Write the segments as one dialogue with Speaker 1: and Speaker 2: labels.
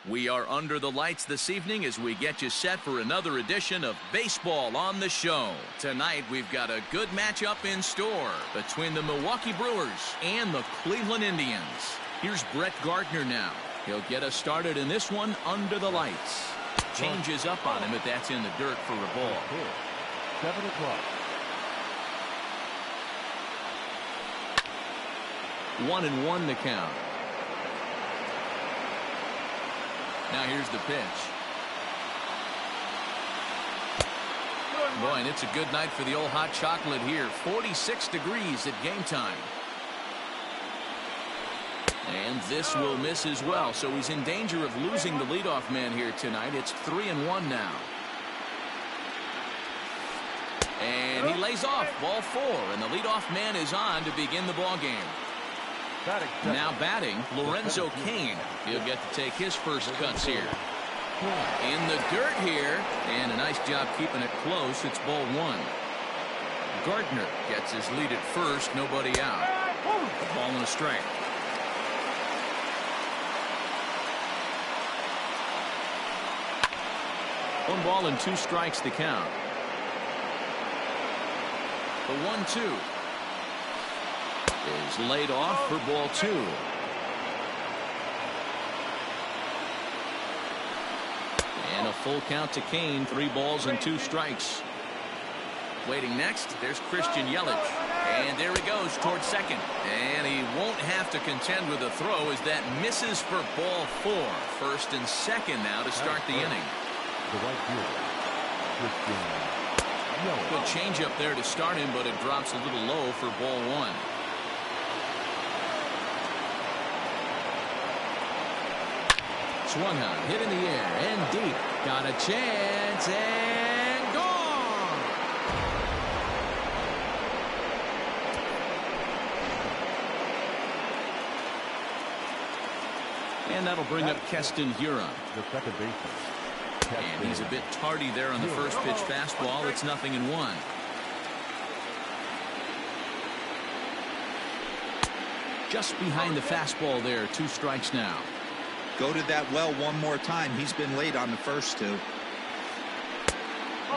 Speaker 1: We are under the lights this evening as we get you set for another edition of Baseball on the Show. Tonight, we've got a good matchup in store between the Milwaukee Brewers and the Cleveland Indians. Here's Brett Gardner now. He'll get us started in this one under the lights. Changes up on him, but that's in the dirt for a ball.
Speaker 2: 7 o'clock.
Speaker 1: 1-1 the count. Now here's the pitch. Boy, and it's a good night for the old hot chocolate here. 46 degrees at game time. And this will miss as well, so he's in danger of losing the leadoff man here tonight. It's 3-1 now. And he lays off, ball 4, and the leadoff man is on to begin the ball game. Now batting, Lorenzo Cain. He'll get to take his first cuts here. In the dirt here, and a nice job keeping it close. It's ball 1. Gardner gets his lead at first, nobody out. Ball and a strike. One ball and 2 strikes to count. The 1-2 is laid off for ball 2. And a full count to Cain. 3 balls and 2 strikes. Waiting next, there's Christian Yelich. And there he goes towards second. And he won't have to contend with a throw as that misses for ball 4. First and second now to start the inning. Good changeup there to start him, but it drops a little low for ball 1. Swung on, hit in the air, and deep. Got a chance, and gone! And that'll bring up Keston Huron.
Speaker 2: The second baseman.
Speaker 1: And he's a bit tardy there on the first pitch fastball. It's 0-1. Just behind the fastball there. 2 strikes now.
Speaker 3: Go to that well one more time. He's been late on the first 2.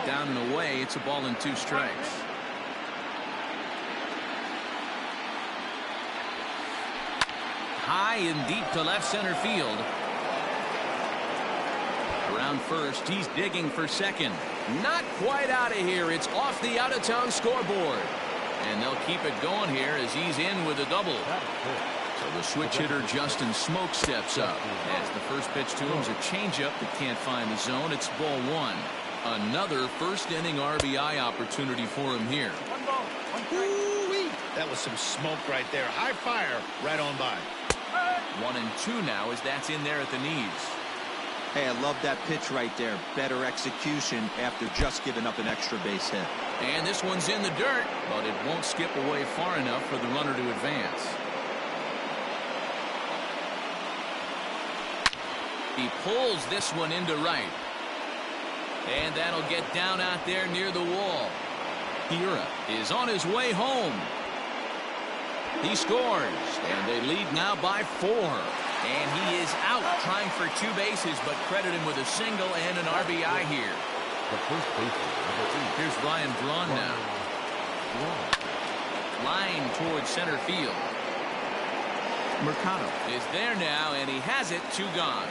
Speaker 1: Down and away. It's a ball and 2 strikes. High and deep to left center field. Around first, he's digging for second. Not quite out of here. It's off the out-of-town scoreboard. And they'll keep it going here as he's in with a double. So the switch hitter Justin Smoke steps up. As the first pitch to him is a changeup that can't find the zone. It's ball 1. Another first inning RBI opportunity for him here.
Speaker 4: Ooh-wee. That was some smoke right there. High fire right on by.
Speaker 1: 1-2 now as that's in there at the knees.
Speaker 3: Hey, I love that pitch right there. Better execution after just giving up an extra base hit.
Speaker 1: And this one's in the dirt, but it won't skip away far enough for the runner to advance. He pulls this one into right. And that'll get down out there near the wall. Hiura is on his way home. He scores, and they lead now by 4. And he is out trying for 2 bases, but credit him with a single and an RBI here.
Speaker 2: The first baseman.
Speaker 1: Here's Ryan Braun now. Line towards center field. Mercado is there now, and he has it. 2 gone.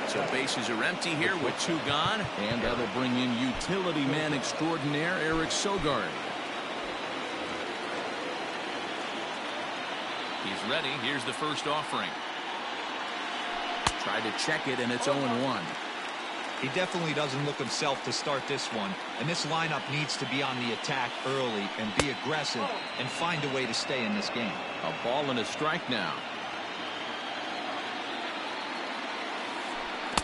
Speaker 1: So bases are empty here with 2 gone, and that'll bring in utility man extraordinaire Eric Sogard. He's ready. Here's the first offering. Tried to check it, and it's 0-1.
Speaker 3: He definitely doesn't look himself to start this one, and this lineup needs to be on the attack early and be aggressive and find a way to stay in this game.
Speaker 1: A ball and a strike now.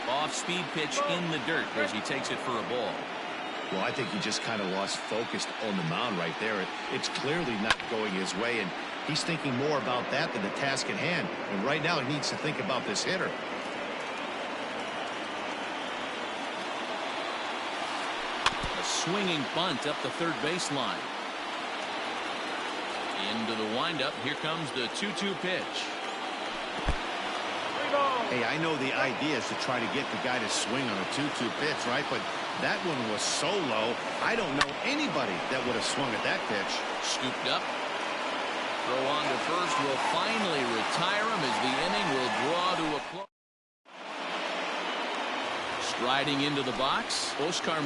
Speaker 1: Off-speed pitch in the dirt as he takes it for a ball.
Speaker 4: Well, I think he just kind of lost focus on the mound right there. It's clearly not going his way, and he's thinking more about that than the task at hand. And right now he needs to think about this hitter.
Speaker 1: A swinging bunt up the third baseline. Into the windup. Here comes the 2-2 pitch.
Speaker 4: Hey, I know the idea is to try to get the guy to swing on a 2-2 pitch, right? But that one was so low, I don't know anybody that would have swung at that pitch.
Speaker 1: Scooped up. Throw on to first will finally retire him as the inning will draw to a close. Striding into the box, Oscar.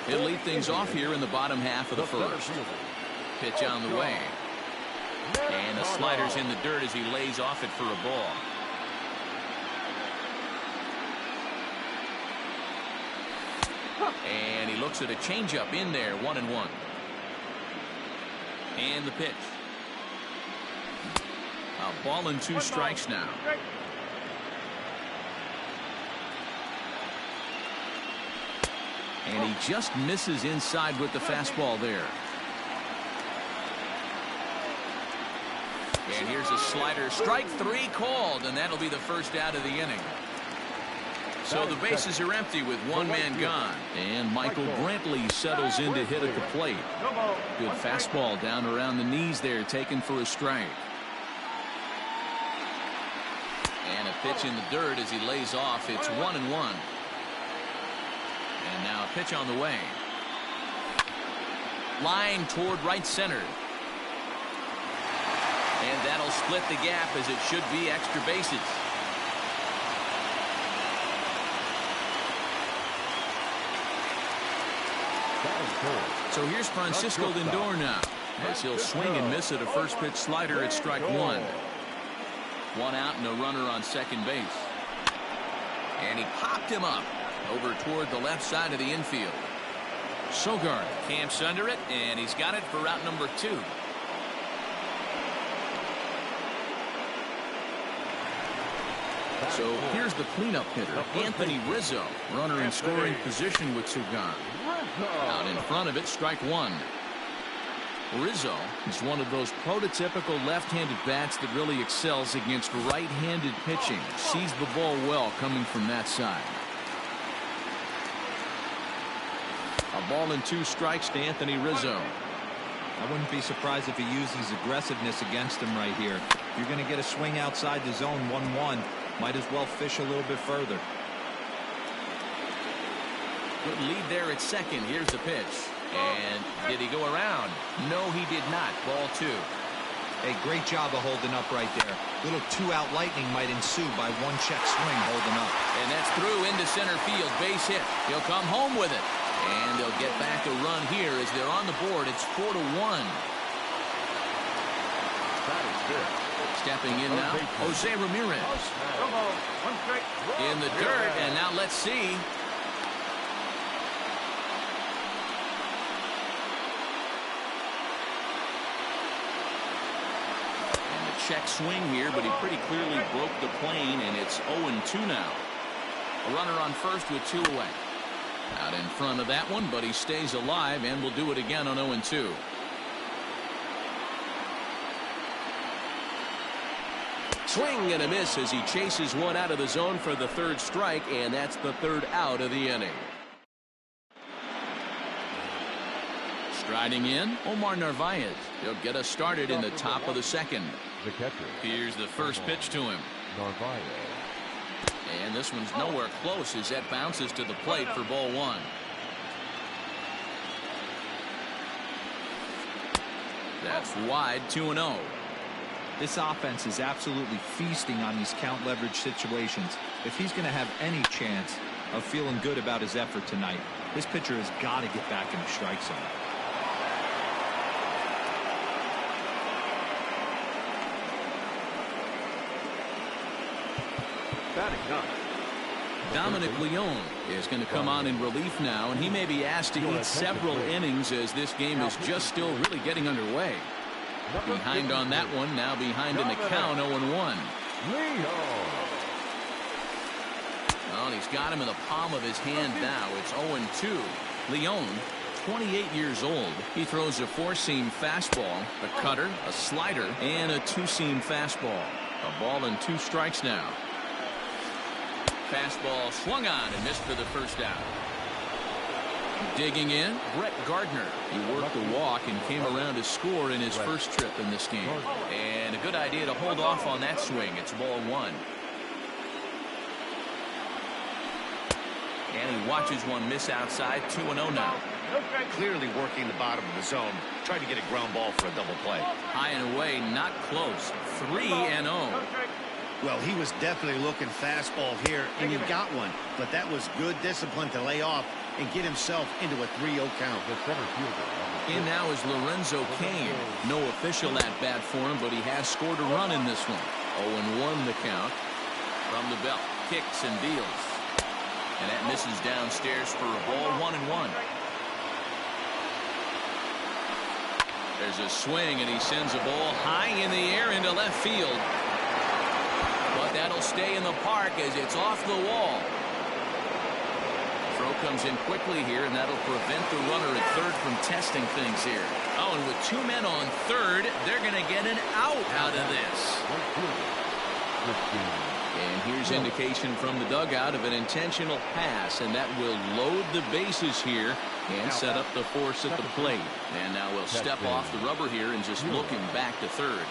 Speaker 1: He'll lead things off here in the bottom half of the first. Pitch on the way. And the slider's in the dirt as he lays off it for a ball. And he looks at a changeup in there, 1-1. And the pitch. A ball and 2 strikes now. And he just misses inside with the fastball there. And here's a slider. Strike 3 called, and that'll be the first out of the inning. So the bases are empty with 1 man gone. And Michael Brantley settles in to hit at the plate. Good fastball down around the knees there, taken for a strike. And a pitch in the dirt as he lays off. It's 1-1. And now a pitch on the way. Line toward right center. And that'll split the gap as it should be extra bases. So here's Francisco Lindor now, as he'll swing and miss at a first pitch slider at strike 1. 1 out and a runner on second base. And he popped him up over toward the left side of the infield. Sogard camps under it, and he's got it for out number 2. So here's the cleanup hitter, Anthony Rizzo, runner in scoring position with 2 gone. Out in front of it, strike 1. Rizzo is one of those prototypical left-handed bats that really excels against right-handed pitching. Sees the ball well coming from that side. A ball and 2 strikes to Anthony Rizzo.
Speaker 3: I wouldn't be surprised if he uses aggressiveness against him right here. You're going to get a swing outside the zone 1-1. Might as well fish a little bit further.
Speaker 1: Good lead there at second. Here's the pitch. And did he go around? No, he did not. Ball 2.
Speaker 3: Hey, great job of holding up right there. Little 2-out lightning might ensue by 1-check swing holding up.
Speaker 1: And that's through into center field. Base hit. He'll come home with it. And they'll get back a run here as they're on the board. It's 4-1.
Speaker 2: That is good.
Speaker 1: Stepping in now, Jose Ramirez. In the dirt, and now let's see. And the check swing here, but he pretty clearly broke the plane, and it's 0-2 now. A runner on first with 2 away. Out in front of that one, but he stays alive and will do it again on 0-2. Swing and a miss as he chases one out of the zone for the 3rd strike, and that's the 3rd out of the inning. Striding in, Omar Narvaez. He'll get us started in the top of the 2nd.
Speaker 2: The catcher.
Speaker 1: Here's the first pitch to him.
Speaker 2: Narvaez.
Speaker 1: And this one's nowhere close as that bounces to the plate for ball 1. That's wide, 2-0.
Speaker 3: This offense is absolutely feasting on these count leverage situations. If he's going to have any chance of feeling good about his effort tonight, this pitcher has got to get back in the strike zone.
Speaker 2: Batting ninth.
Speaker 1: Dominic Leone is going to come on in relief now, and he may be asked to eat several innings as this game is just still really getting underway. Behind on that one, now behind in the count, 0-1. Well, he's got him in the palm of his hand now. It's 0-2. Leon, 28 years old. He throws a four-seam fastball, a cutter, a slider, and a two-seam fastball. A ball and 2 strikes now. Fastball swung on and missed for the first out. Digging in, Brett Gardner. He worked the walk and came around to score in his first trip in this game. And a good idea to hold off on that swing. It's ball 1. And he watches one miss outside. 2-0 now.
Speaker 4: Clearly working the bottom of the zone. Tried to get a ground ball for a double play.
Speaker 1: High and away, not close. 3-0.
Speaker 4: Well, he was definitely looking fastball here, and he got one. But that was good discipline to lay off and get himself into a 3-0 count.
Speaker 1: In now is Lorenzo Cain. No official at-bat for him, but he has scored a run in this one. 0-1 the count. From the belt, kicks and deals. And that misses downstairs for a ball. 1-1. There's a swing, and he sends a ball high in the air into left field. But that'll stay in the park as it's off the wall. Throw comes in quickly here, and that'll prevent the runner at third from testing things here. Oh, and with 2 men on third, they're going to get an out of this. And here's indication from the dugout of an intentional pass, and that will load the bases here and set up the force at the plate. And now we'll step off the rubber here and just look him back to third.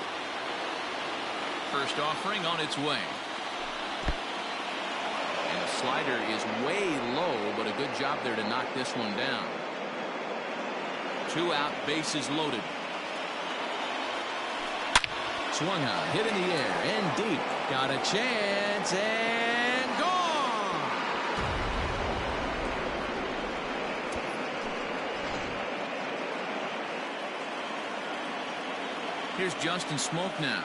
Speaker 1: First offering on its way. And the slider is way low, but a good job there to knock this one down. 2 out, bases loaded. Swung on, hit in the air, and deep. Got a chance, and gone! Here's Justin Smoke now.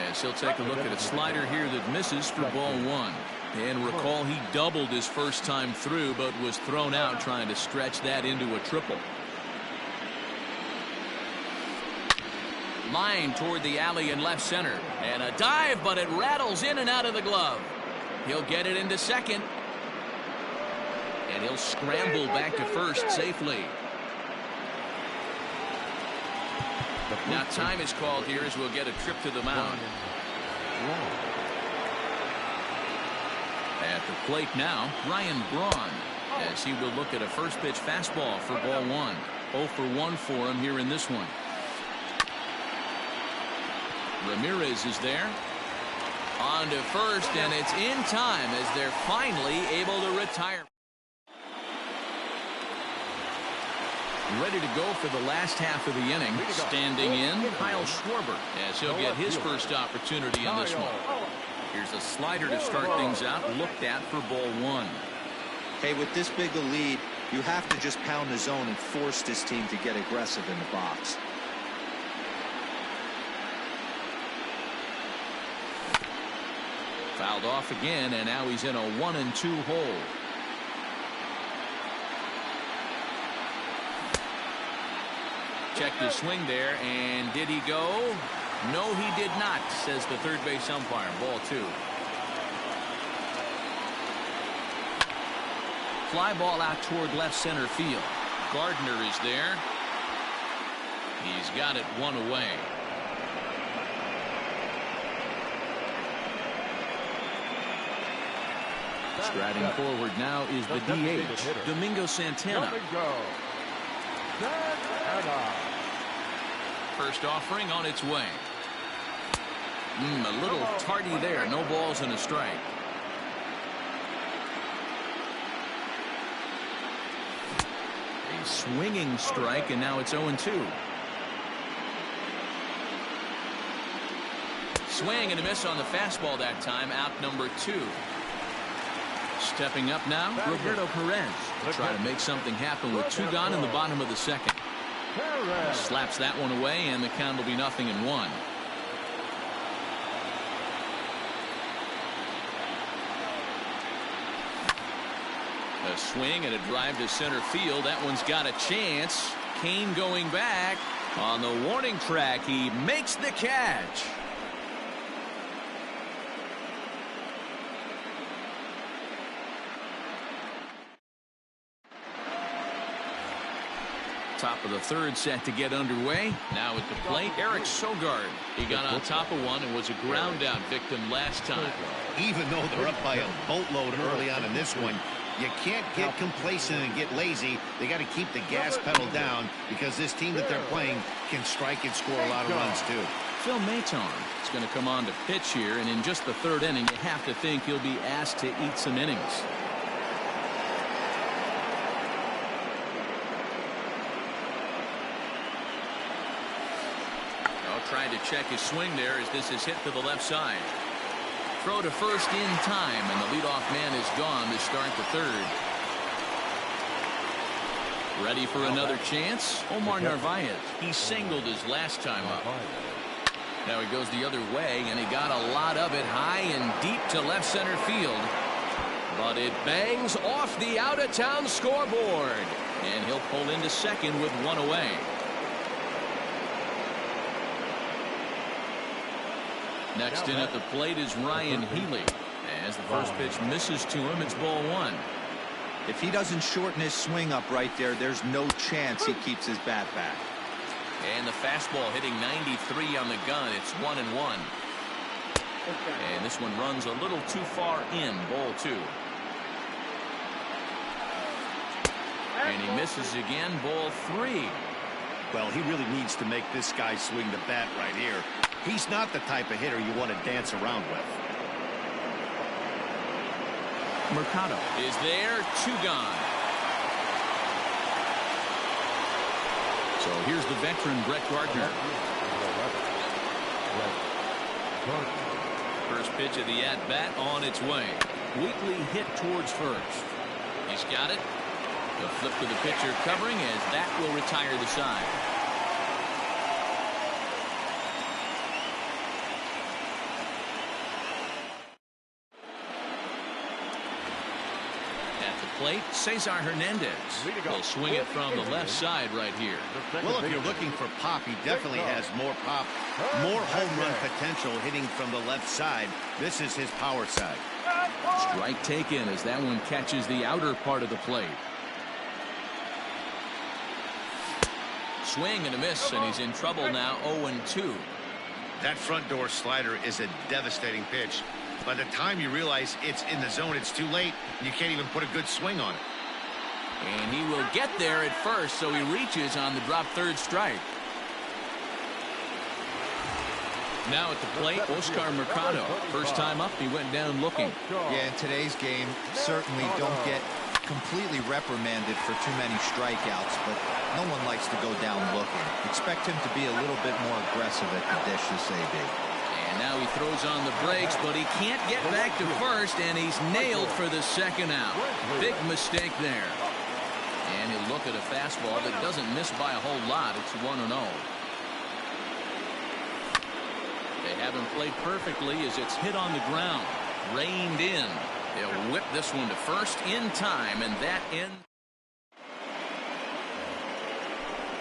Speaker 1: As he'll take a look at a slider here that misses for ball 1. And recall he doubled his first time through, but was thrown out trying to stretch that into a triple. Line toward the alley in left center. And a dive, but it rattles in and out of the glove. He'll get it into second. And he'll scramble back to first safely. Now time is called here as we'll get a trip to the mound. At the plate now, Ryan Braun, as he will look at a first pitch fastball for ball 1. 0 for 1 for him here in this one. Ramirez is there. On to first, and it's in time as they're finally able to retire. Ready to go for the last half of the inning. Standing in, Kyle Schwarber, as he'll get his first opportunity in this one. Here's a slider to start things out, looked at for ball 1.
Speaker 3: Hey, with this big a lead, you have to just pound the zone and force this team to get aggressive in the box.
Speaker 1: Fouled off again, and now he's in a 1-2 hole. Checked his swing there, and did he go? No, he did not, says the third base umpire. Ball 2. Fly ball out toward left center field. Gardner is there. He's got it 1 away. Striding forward now is the DH, Domingo Santana. First offering on its way. A little tardy there. No balls and a strike. A swinging strike, and now it's 0-2. Swing and a miss on the fastball that time. Out number 2. Stepping up now, Roberto Perez to try to make something happen with 2 gone in the bottom of the second. Slaps that one away, and the count will be 0-1. A swing and a drive to center field. That one's got a chance. Kane going back. On the warning track, he makes the catch. Top of the third set to get underway. Now at the plate, Eric Sogard. He got on top of one and was a ground out victim last time.
Speaker 4: Even though they're up by a boatload early on in this one, you can't get complacent and get lazy. They got to keep the gas pedal down because this team that they're playing can strike and score a lot of runs too.
Speaker 1: Phil Maton is going to come on to pitch here, and in just the third inning, you have to think he'll be asked to eat some innings. Trying to check his swing there as this is hit to the left side. Throw to first in time, and the leadoff man is gone to start the third. Ready for another chance? Omar Narvaez. He singled his last time up. Now he goes the other way, and he got a lot of it high and deep to left center field. But it bangs off the out-of-town scoreboard, and he'll pull into second with one away. Next in at the plate is Ryan Healy. As the first pitch misses to him, it's ball one.
Speaker 3: If he doesn't shorten his swing up right there, there's no chance he keeps his bat back.
Speaker 1: And the fastball hitting 93 on the gun. It's 1-1. And this one runs a little too far in, ball two. And he misses again, ball three.
Speaker 4: Well, he really needs to make this guy swing the bat right here. He's not the type of hitter you want to dance around with.
Speaker 1: Mercado is there, two gone. So here's the veteran Brett Gardner. First pitch of the at-bat on its way. Weakly hit towards first. He's got it. The flip to the pitcher covering as that will retire the side. Plate, Cesar Hernandez will swing it from the left side right here.
Speaker 4: Well, if you're looking for pop, he definitely has more pop, more home run potential hitting from the left side. This is his power side.
Speaker 1: Strike taken as that one catches the outer part of the plate. Swing and a miss, and he's in trouble now, 0-2.
Speaker 4: That front door slider is a devastating pitch. By the time you realize it's in the zone, it's too late. You can't even put a good swing on it.
Speaker 1: And he will get there at first, so he reaches on the drop third strike. Now at the plate, Oscar Mercado. First time up, he went down looking.
Speaker 3: Yeah, in today's game, certainly don't get completely reprimanded for too many strikeouts, but no one likes to go down looking. Expect him to be a little bit more aggressive at the dish this AB.
Speaker 1: And now he throws on the brakes, but he can't get back to first, and he's nailed for the second out. Big mistake there. And he'll look at a fastball that doesn't miss by a whole lot. It's 1-0. They haven't played perfectly as it's hit on the ground. Reined in. They'll whip this one to first in time, and that ends.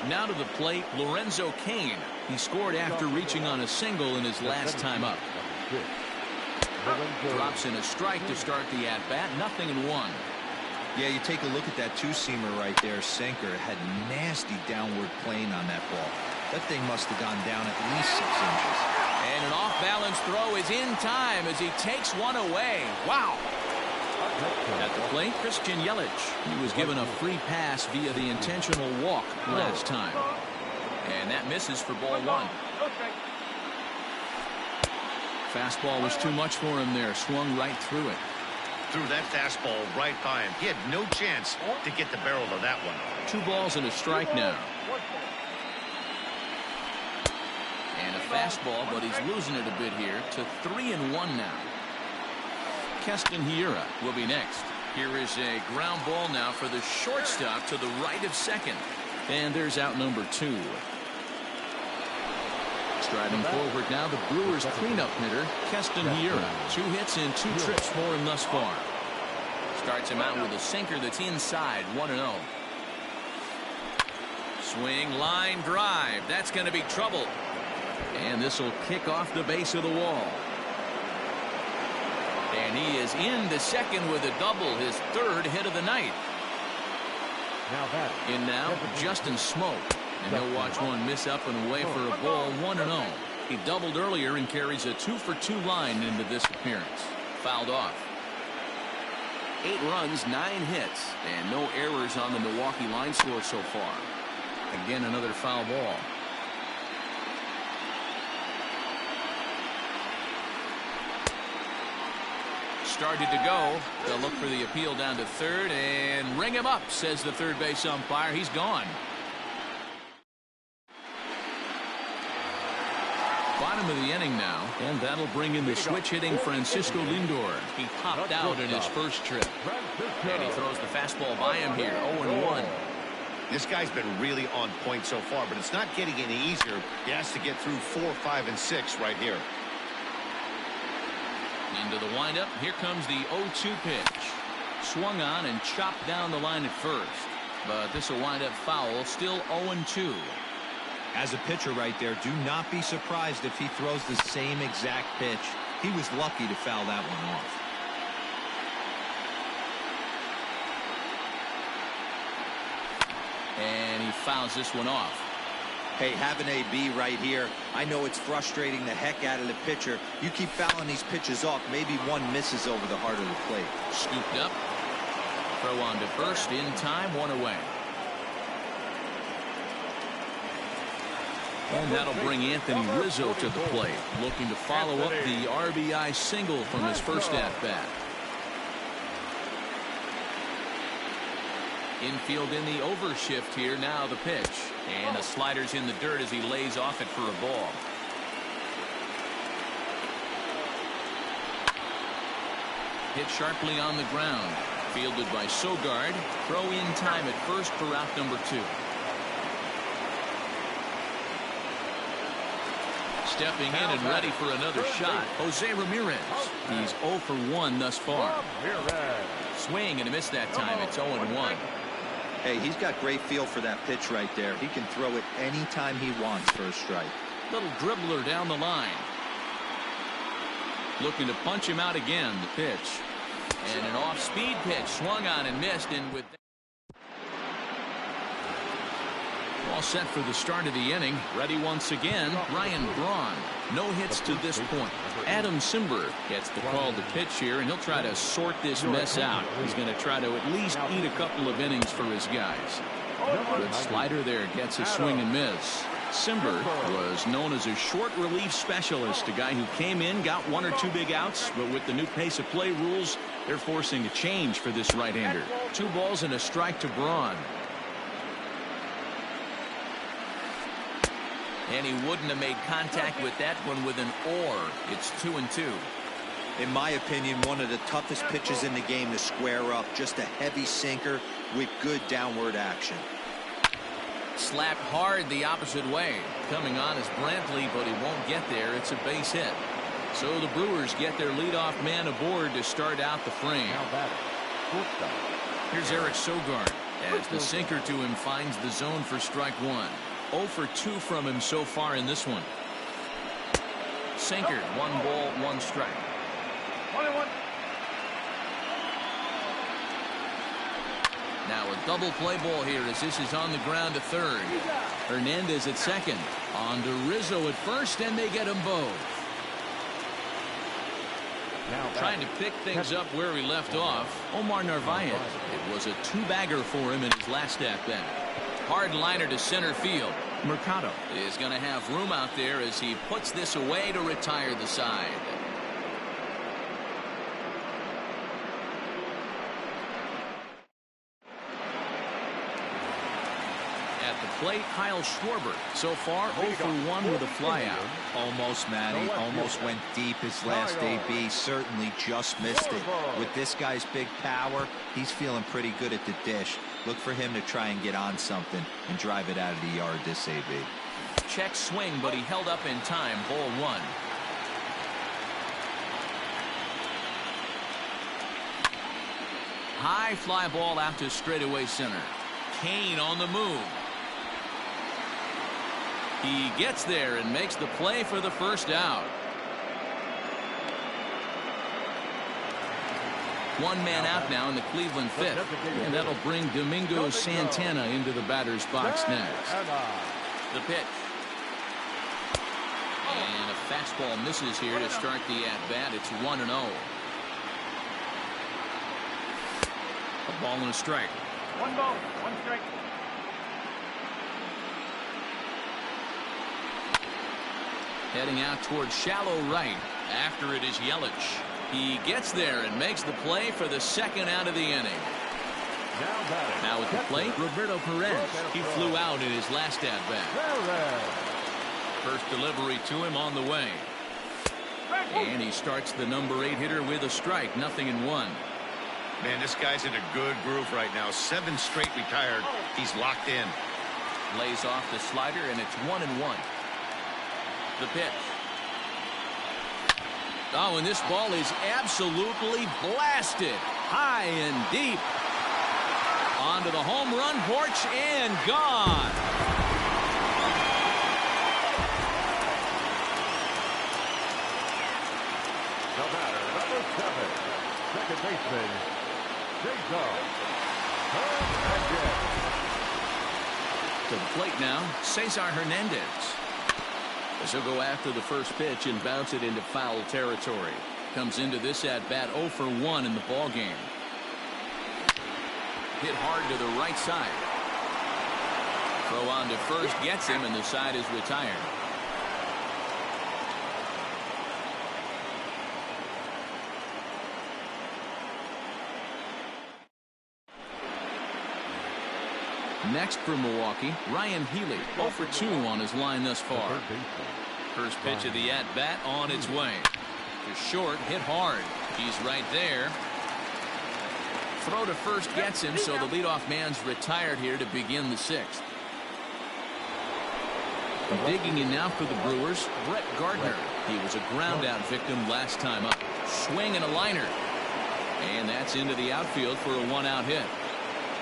Speaker 1: Now to the plate, Lorenzo Cain. He scored after reaching on a single in his last time up. Drops in a strike to start the at-bat. 0-1.
Speaker 3: Yeah, you take a look at that two-seamer right there, sinker. It had nasty downward plane on that ball. That thing must have gone down at least 6 inches.
Speaker 1: And an off-balance throw is in time as he takes one away. Wow. At the plate, Christian Yelich. He was given a free pass via the intentional walk last time. And that misses for ball one. Fastball was too much for him there. Swung right through it.
Speaker 4: Threw that fastball right by him. He had no chance to get the barrel of that one.
Speaker 1: 2 balls and a strike now. And a fastball, but he's losing it a bit here to 3-1 now. Keston Hiura will be next. Here is a ground ball now for the shortstop to the right of second. And there's out number 2. Striding forward now, the Brewers cleanup hitter, Keston Hiura. 2 hits and 2 trips for him thus far. Starts him out with a sinker that's inside, 1-0. Swing, line drive. That's going to be trouble. And this will kick off the base of the wall. And he is into second with a double, his third hit of the night. In now, Justin Smoke. And he'll watch one miss up and away for a ball, 1-0. He doubled earlier and carries a 2-for-2 line into this appearance. Fouled off. 8 runs, 9 hits, and no errors on the Milwaukee line score so far. Again, another foul ball. Started to go. They'll look for the appeal down to third and ring him up, says the third base umpire. He's gone. Bottom of the inning now, and that'll bring in the switch-hitting Francisco Lindor. He popped out in his first trip, and he throws the fastball by him here, 0-1.
Speaker 4: This guy's been really on point so far, but it's not getting any easier. He has to get through 4, 5, and 6 right here.
Speaker 1: Into the windup. Here comes the 0-2 pitch. Swung on and chopped down the line at first, but this will wind up foul. Still 0-2.
Speaker 3: As a pitcher right there, do not be surprised if he throws the same exact pitch. He was lucky to foul that one off.
Speaker 1: And he fouls this one off.
Speaker 3: Hey, have an AB right here. I know it's frustrating the heck out of the pitcher. You keep fouling these pitches off, maybe one misses over the heart of the plate.
Speaker 1: Scooped up. Throw on to first in time, 1 away. And that'll bring Anthony Rizzo to the plate, looking to follow up the RBI single from his first at-bat. Infield in the overshift here. Now the pitch. And the slider's in the dirt as he lays off it for a ball. Hit sharply on the ground. Fielded by Sogard. Throw in time at first for out number 2. Stepping in and ready for another shot, Jose Ramirez. He's 0 for 1 thus far. Swing and a miss that time. It's 0-1.
Speaker 3: Hey, he's got great feel for that pitch right there. He can throw it anytime he wants for a strike.
Speaker 1: Little dribbler down the line. Looking to punch him out again. The pitch. And an off-speed pitch. Swung on and missed. And with all set for the start of the inning. Ready once again, Ryan Braun. No hits to this point. Adam Simber gets the call to pitch here, and he'll try to sort this mess out. He's going to try to at least eat a couple of innings for his guys. Good slider there, gets a swing and miss. Simber was known as a short relief specialist, a guy who came in, got 1 or 2 big outs, but with the new pace of play rules, they're forcing a change for this right-hander. 2 balls and a strike to Braun. And he wouldn't have made contact with that one with an or. It's 2-2.
Speaker 3: In my opinion, one of the toughest pitches in the game to square up. Just a heavy sinker with good downward action.
Speaker 1: Slapped hard the opposite way. Coming on is Brantley, but he won't get there. It's a base hit. So the Brewers get their leadoff man aboard to start out the frame. Here's Eric Sogard as the sinker to him finds the zone for strike 1. 0 for 2 from him so far in this one. Sinker, 1 ball, 1 strike. Now a double play ball here as this is on the ground to third. Hernandez at second. On to Rizzo at first, and they get them both. Trying to pick things up where he left off, Omar Narvaez. It was a 2-bagger for him in his last at-bat. Hard liner to center field. Mercado is going to have room out there as he puts this away to retire the side. At the plate, Kyle Schwarber. So far, 0 for 1 with a flyout.
Speaker 3: Almost, Matty. Almost went deep his last AB. Certainly just missed it. With this guy's big power, he's feeling pretty good at the dish. Look for him to try and get on something and drive it out of the yard this AB.
Speaker 1: Check swing, but he held up in time. Ball 1. High fly ball out to straightaway center. Kane on the move. He gets there and makes the play for the first out. One man out now in the Cleveland fifth. And that'll bring Domingo Santana into the batter's box next. The pitch. And a fastball misses here to start the at-bat. It's 1-0. A ball and a strike.
Speaker 2: 1 ball, 1 strike.
Speaker 1: Heading out towards shallow right. After it is Yelich. He gets there and makes the play for the second out of the inning. Now at the plate, Roberto Perez. He flew out in his last at-bat. First delivery to him on the way. And he starts the number 8 hitter with a strike. 0-1.
Speaker 4: Man, this guy's in a good groove right now. 7 straight retired. He's locked in.
Speaker 1: Lays off the slider, and it's 1-1. The pitch. Oh, and this ball is absolutely blasted. High and deep. Onto the home run porch and gone.
Speaker 2: The batter, number 7, second baseman, Jason.
Speaker 1: To the plate now, Cesar Hernandez. As he'll go after the first pitch and bounce it into foul territory. Comes into this at-bat 0 for 1 in the ball game. Hit hard to the right side. Throw on to first, gets him, and the side is retired. Next for Milwaukee, Ryan Healy, 0 for 2 on his line thus far. First pitch of the at-bat on its way. To short, hit hard. He's right there. Throw to first gets him, so the leadoff man's retired here to begin the 6th. Digging in now for the Brewers, Brett Gardner. He was a ground-out victim last time up. Swing and a liner. And that's into the outfield for a 1-out hit.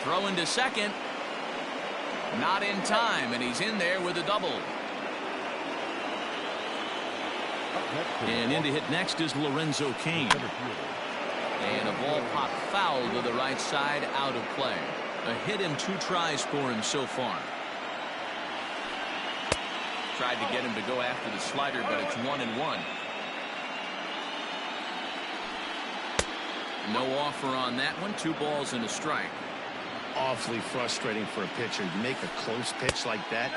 Speaker 1: Throw into second. Not in time, and he's in there with a double. And in to hit next is Lorenzo Cain. And a ball popped foul to the right side, out of play. A hit and 2 tries for him so far. Tried to get him to go after the slider, but it's 1-1. No offer on that one. 2 balls and a strike.
Speaker 4: Awfully frustrating for a pitcher. You make a close pitch like that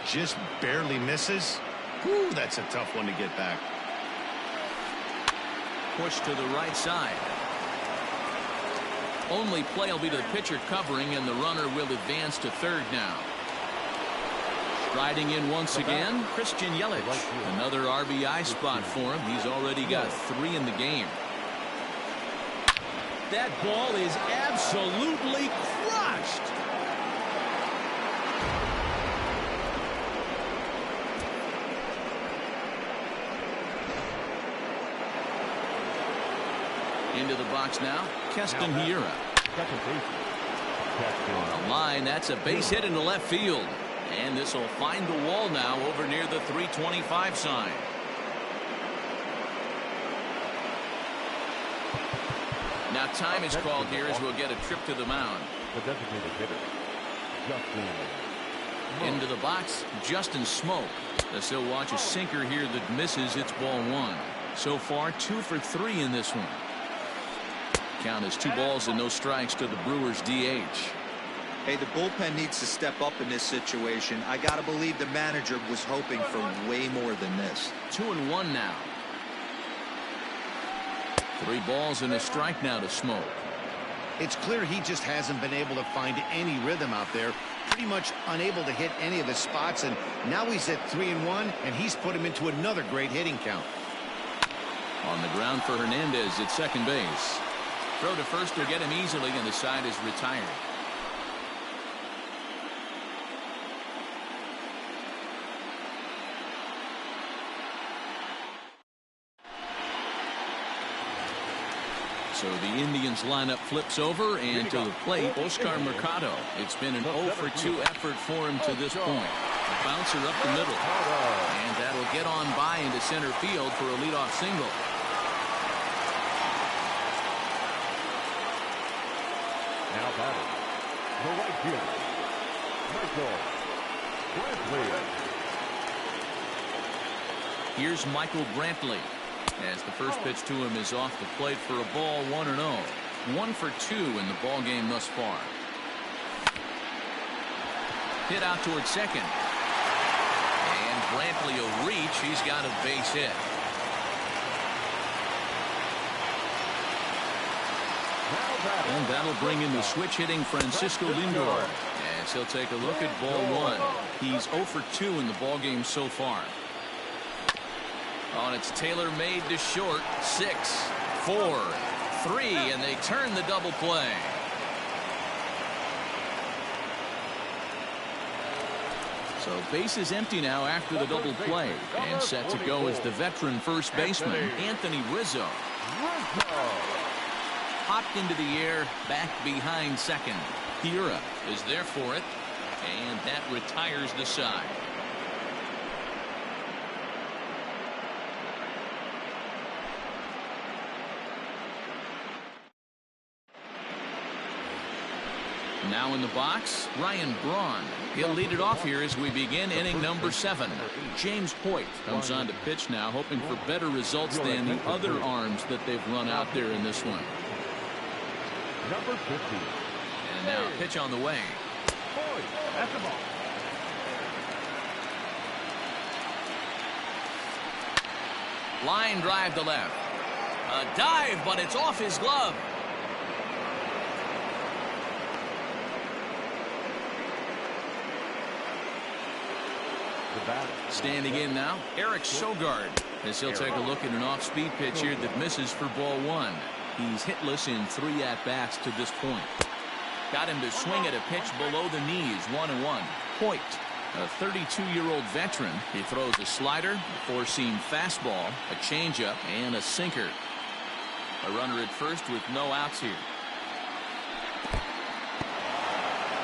Speaker 4: just barely misses. Whew, that's a tough one to get back.
Speaker 1: Push to the right side. Only play will be to the pitcher covering, and the runner will advance to third now. Striding in once again, Christian Yelich. Another RBI spot for him. He's already got 3 in the game. That ball is absolutely crushed. Into the box now, Keston Hiura. On the line, that's a base hit into left field. And this will find the wall now over near the 325 sign. Now time is called here as we'll get a trip to the mound.
Speaker 2: The designated hitter, Justin.
Speaker 1: Into the box, Justin Smoke. As he'll watch a sinker here that misses. It's ball 1. So far 2 for 3 in this one. Count is 2 balls and no strikes to the Brewers DH.
Speaker 5: Hey, the bullpen needs to step up in this situation. I gotta believe the manager was hoping for way more than this.
Speaker 1: 2-1 now. 3 balls and a strike now to Smoke.
Speaker 4: It's clear he just hasn't been able to find any rhythm out there. Pretty much unable to hit any of the spots, and now he's at 3-1, and he's put him into another great hitting count.
Speaker 1: On the ground for Hernandez at second base. Throw to first will get him easily, and the side is retired. So the Indians lineup flips over, and to the plate, Oscar Mercado. It's been an 0 for 2 effort for him to this point. Bouncer up the middle. And that'll get on by into center field for a leadoff single.
Speaker 2: Now batting, the right fielder, Michael Brantley.
Speaker 1: Here's Michael Brantley. As the first pitch to him is off the plate for a ball, 1-0. 1 for 2 in the ball game thus far. Hit out towards second. And Brantley will reach. He's got a base hit. And that'll bring in the switch hitting Francisco Lindor. As he'll take a look at ball 1. He's 0 for 2 in the ball game so far. On it's Taylor made to short. 6, 4, 3, and they turn the double play. So base is empty now after the double play, and set to go is the veteran first baseman Anthony Rizzo. Hopped into the air, back behind second. Hiura is there for it, and that retires the side. Now in the box, Ryan Braun. He'll lead it off here as we begin inning number 7. James Hoyt comes on to pitch now, hoping for better results than the other arms that they've run out there in this one.
Speaker 2: Number 50.
Speaker 1: And now a pitch on the way.
Speaker 2: Hoyt at the ball.
Speaker 1: Line drive to left. A dive, but it's off his glove. Standing in now, Eric Sogard, as he'll take a look at an off-speed pitch here that misses for ball 1. He's hitless in 3 at-bats to this point. Got him to swing at a pitch below the knees, 1-1. Hoyt, a 32-year-old veteran. He throws a slider, a four-seam fastball, a changeup, and a sinker. A runner at first with no outs here.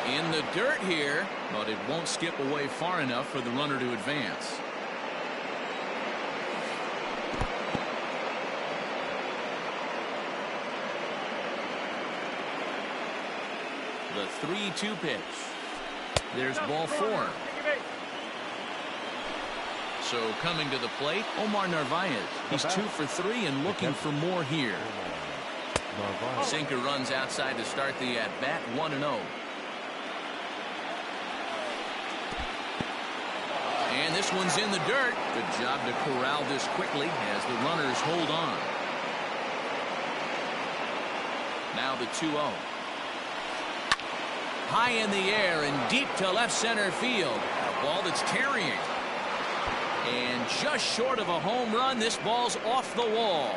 Speaker 1: In the dirt here, but it won't skip away far enough for the runner to advance. The 3-2 pitch. There's ball 4. So coming to the plate, Omar Narvaez. He's 2 for 3 and looking for more here. Sinker runs outside to start the at-bat, 1-0. And this one's in the dirt. Good job to corral this quickly as the runners hold on. Now the 2-0. High in the air and deep to left center field. A ball that's tarrying. And just short of a home run, this ball's off the wall.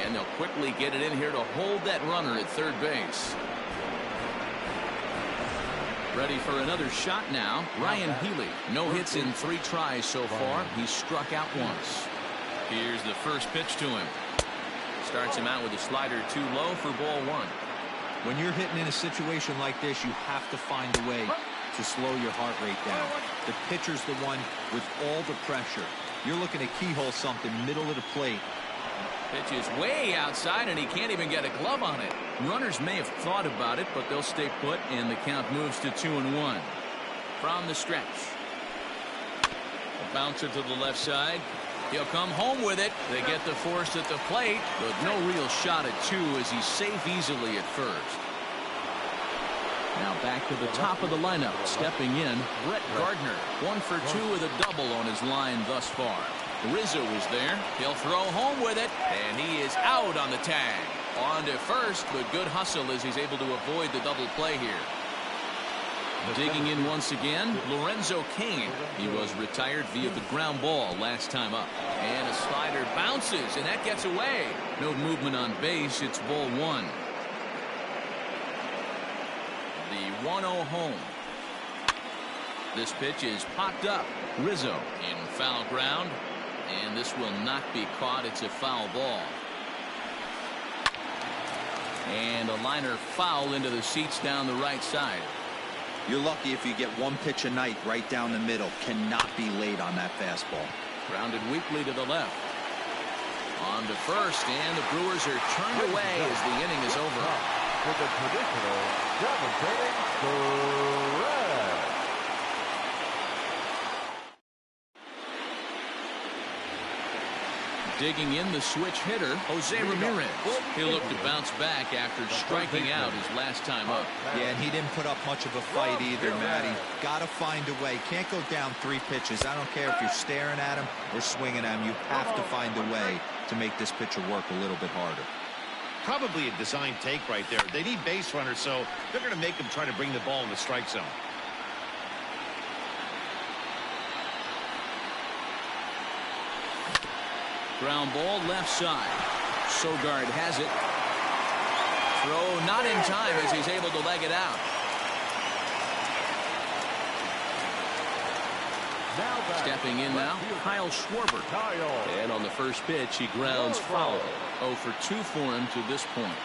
Speaker 1: And they'll quickly get it in here to hold that runner at third base. Ready for another shot now. Ryan Healy. No hits in 3 tries so far. He's struck out once. Here's the first pitch to him. Starts him out with a slider too low for ball 1.
Speaker 3: When you're hitting in a situation like this, you have to find a way to slow your heart rate down. The pitcher's the one with all the pressure. You're looking to keyhole something middle of the plate.
Speaker 1: Pitch is way outside, and he can't even get a glove on it. Runners may have thought about it, but they'll stay put, and the count moves to 2-1. From the stretch. A bouncer to the left side. He'll come home with it. They get the force at the plate, but no real shot at 2 as he's safe easily at first. Now back to the top of the lineup. Stepping in, Brett Gardner. 1 for 2 with a double on his line thus far. Rizzo is there. He'll throw home with it, and he is out on the tag. On to first, but good hustle as he's able to avoid the double play here. Digging in once again, Lorenzo Cain. He was retired via the ground ball last time up. And a slider bounces, and that gets away. No movement on base. It's ball 1. The 1-0 home. This pitch is popped up. Rizzo in foul ground. And this will not be caught. It's a foul ball. And a liner foul into the seats down the right side.
Speaker 5: You're lucky if you get one pitch a night right down the middle. Cannot be late on that fastball.
Speaker 1: Grounded weakly to the left. On to first, and the Brewers are turned away as the inning is over.
Speaker 2: With the traditional demonstrating stretch.
Speaker 1: Digging in the switch hitter, Jose Ramirez. He'll look to bounce back after striking out his last time up.
Speaker 5: Yeah, and he didn't put up much of a fight either, Matty. Got to find a way. Can't go down 3 pitches. I don't care if you're staring at him or swinging at him. You have to find a way to make this pitcher work a little bit harder.
Speaker 4: Probably a design take right there. They need base runners, so they're going to make him try to bring the ball in the strike zone.
Speaker 1: Ground ball left side. Sogard has it. Throw not in time as he's able to leg it out. Stepping in now, Kyle Schwarber. And on the first pitch, he grounds foul. 0 for 2 for him to this point.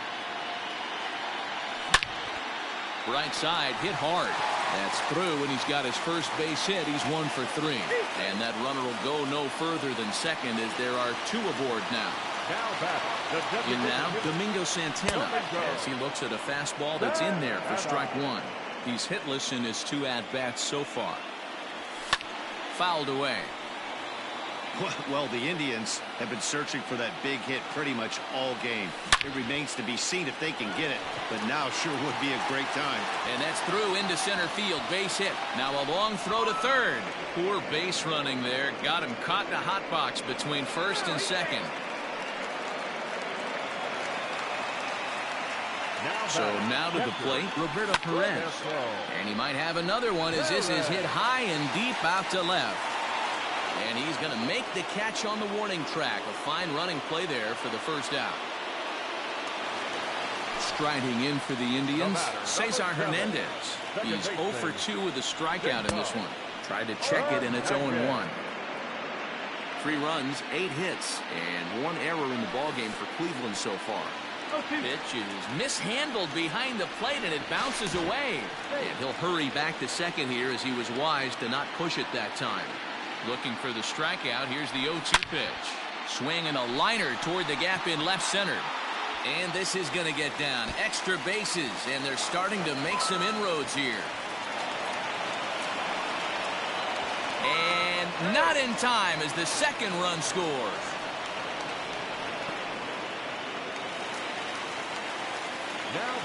Speaker 1: Right side, hit hard. That's through, and he's got his first base hit. He's 1 for 3. And that runner will go no further than second as there are 2 aboard now. In now, Domingo Santana as he looks at a fastball that's in there for strike 1. He's hitless in his 2 at-bats so far. Fouled away.
Speaker 4: Well, the Indians have been searching for that big hit pretty much all game. It remains to be seen if they can get it, but now sure would be a great time.
Speaker 1: And that's through into center field. Base hit. Now a long throw to third. Poor base running there. Got him caught in a hot box between first and second. So now to the plate, Roberto Perez. And he might have another one as this is hit high and deep out to left. And he's going to make the catch on the warning track. A fine running play there for the first out. Striding in for the Indians, Cesar Hernandez. He's 0 for 2 with a strikeout in this one. Tried to check it, and it's 0-1. 3 runs, 8 hits, and 1 error in the ballgame for Cleveland so far. Pitch is mishandled behind the plate, and it bounces away. And he'll hurry back to second here as he was wise to not push it that time. Looking for the strikeout. Here's the 0-2 pitch. Swinging a liner toward the gap in left center. And this is going to get down. Extra bases, and they're starting to make some inroads here. And not in time as the second run scores.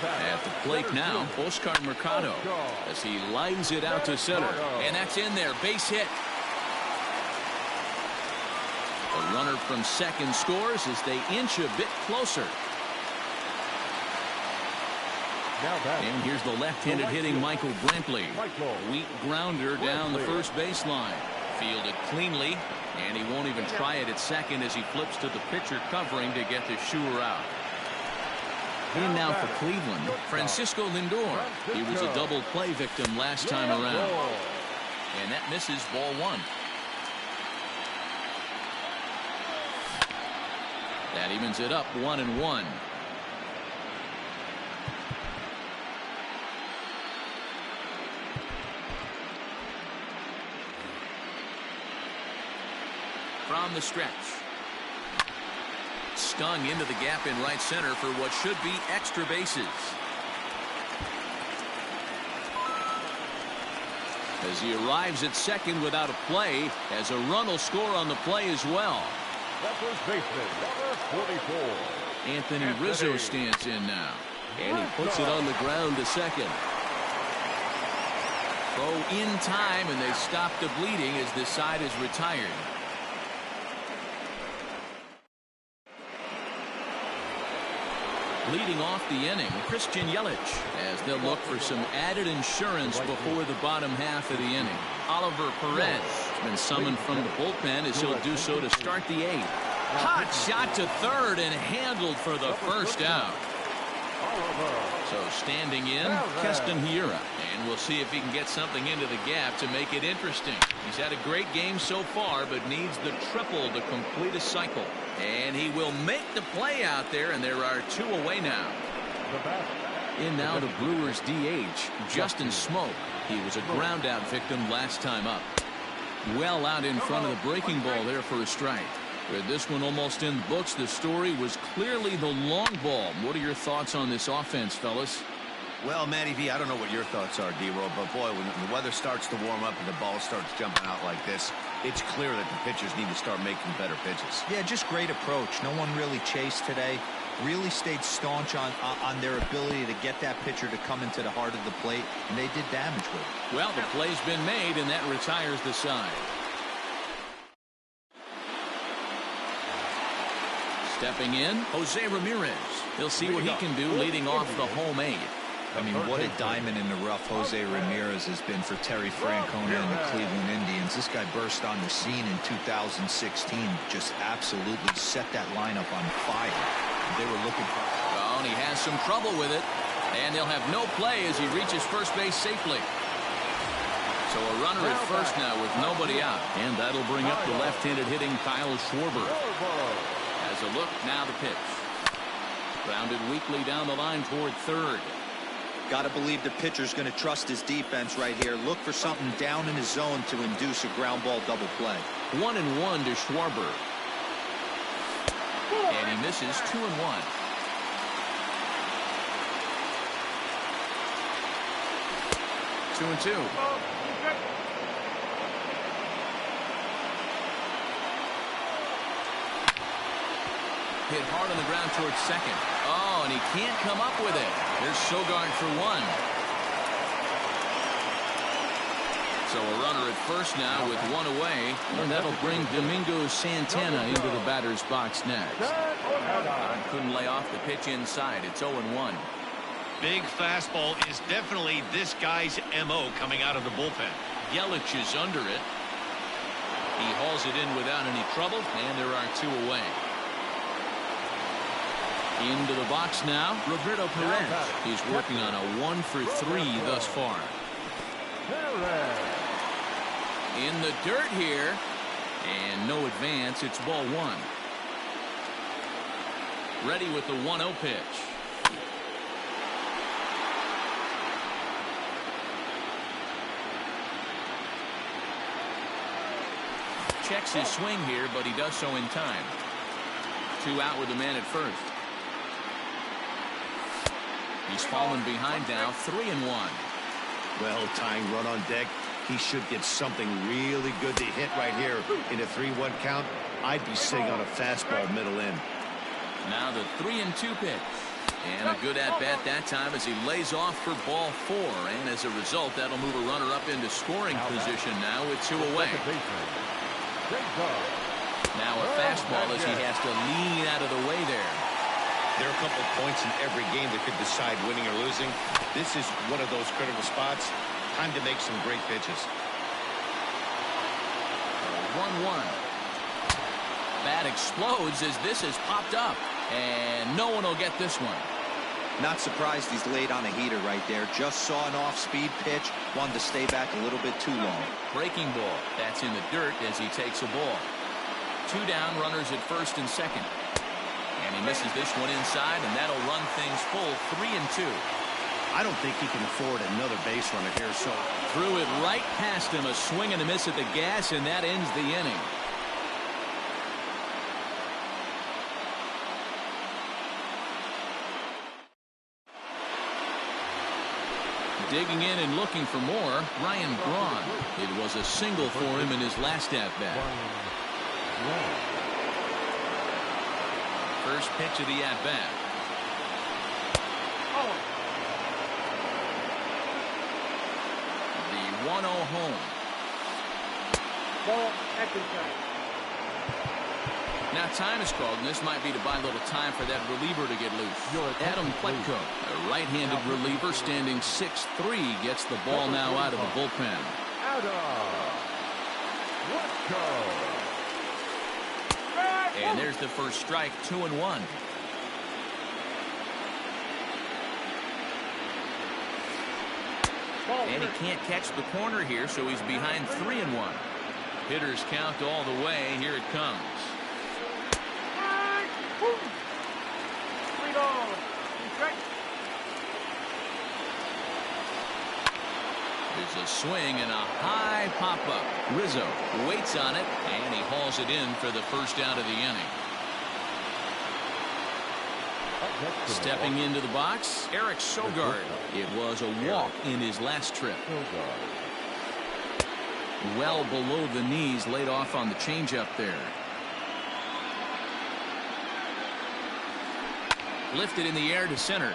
Speaker 1: At the plate now, Oscar Mercado as he lines it out to center. And that's in there. Base hit. The runner from second scores as they inch a bit closer. And here's the left-handed hitting Michael Brantley. Weak grounder down the first baseline. Fielded cleanly, and he won't even try it at second as he flips to the pitcher covering to get the shooter out. In now for Cleveland, Francisco Lindor. He was a double play victim last time around. And that misses ball 1. That evens it up 1-1. From the stretch. Stung into the gap in right center for what should be extra bases. As he arrives at second without a play, as a run will score on the play as well.
Speaker 2: That was baseman number 44.
Speaker 1: Anthony Rizzo stands in now. And he puts it on the ground to second. Throw in time, and they stop the bleeding as this side is retired. Leading off the inning, Christian Yelich, as they'll look for some added insurance before the bottom half of the inning. Oliver Perez has been summoned from the bullpen as he'll do so to start the 8th. Hot shot to third and handled for the first out. So standing in, Keston Hiura. And we'll see if he can get something into the gap to make it interesting. He's had a great game so far, but needs the triple to complete a cycle. And he will make the play out there, and there are 2 away now. In now the Brewers DH, Justin Smoke. He was a ground out victim last time up. Well out in front of the breaking ball there for a strike. With this one almost in the books, the story was clearly the long ball. What are your thoughts on this offense, fellas?
Speaker 4: Well, Matty V, I don't know what your thoughts are, D-Roll, but boy, when the weather starts to warm up and the ball starts jumping out like this, it's clear that the pitchers need to start making better pitches.
Speaker 5: Yeah, just great approach. No one really chased today. Really stayed staunch on their ability to get that pitcher to come into the heart of the plate, and they did damage with it.
Speaker 1: Well, the play's been made, and that retires the side. Stepping in, Jose Ramirez. He'll see what he can do leading off the home 8.
Speaker 5: I mean, what a diamond in the rough Jose Ramirez has been for Terry Francona and the Cleveland Indians. This guy burst on the scene in 2016, just absolutely set that lineup on fire. They were looking for.
Speaker 1: Oh, and he has some trouble with it, and they'll have no play as he reaches first base safely. So a runner at first now with nobody out, and that'll bring up the left-handed hitting Kyle Schwarber. As a look, now the pitch. Grounded weakly down the line toward third.
Speaker 5: Got to believe the pitcher's going to trust his defense right here. Look for something down in his zone to induce a ground ball double play.
Speaker 1: 1-1 to Schwarber. And he misses 2-1. Two and two. Hit hard on the ground towards second. Oh, and he can't come up with it. There's Sogard for one. So a runner at first now with one away, and that'll bring Domingo Santana into the batter's box next. Couldn't lay off the pitch inside. It's 0-1.
Speaker 4: Big fastball is definitely this guy's MO coming out of the bullpen.
Speaker 1: Yelich is under it. He hauls it in without any trouble, and there are two away. Into the box now, Roberto Perez. He's working on a 1-for-3 thus far. In the dirt here, and no advance. It's ball one. Ready with the 1-0 pitch. Checks his swing here, but he does so in time. Two out with the man at first. He's fallen behind now, 3-1.
Speaker 4: Well, tying run on deck. He should get something really good to hit right here in a 3-1 count. I'd be sitting on a fastball middle in.
Speaker 1: Now the 3-2 pitch. And a good at-bat that time as he lays off for ball 4. And as a result, that'll move a runner up into scoring position now with two away. Now a fastball as he has to lean out of the way there.
Speaker 4: There are a couple of points in every game that could decide winning or losing. This is one of those critical spots. Time to make some great pitches.
Speaker 1: 1-1. Bat explodes as this has popped up. And no one will get this one.
Speaker 5: Not surprised he's laid on a heater right there. Just saw an off-speed pitch. Wanted to stay back a little bit too long.
Speaker 1: Breaking ball. That's in the dirt as he takes a ball. Two down, runners at first and second. And he misses this one inside, and that'll run things full 3-2.
Speaker 4: I don't think he can afford another base runner here, so
Speaker 1: threw it right past him, a swing and a miss at the gas, and that ends the inning. Digging in and looking for more, Ryan Braun. It was a single for him in his last at-bat. First pitch of the at-bat. The 1-0 home. Now time is called, and this might be to buy a little time for that reliever to get loose. Adam Pletko, a right-handed reliever standing 6'3", gets the ball now out of the bullpen. And there's the first strike, 2-1. And he can't catch the corner here, so he's behind 3-1. Hitters count all the way. Here it comes. There's a swing and a high pop-up. Rizzo waits on it, and he hauls it in for the first out of the inning. Stepping into the box, Eric Sogard. It was a walk in his last trip. Well below the knees, laid off on the changeup there. Lifted in the air to center.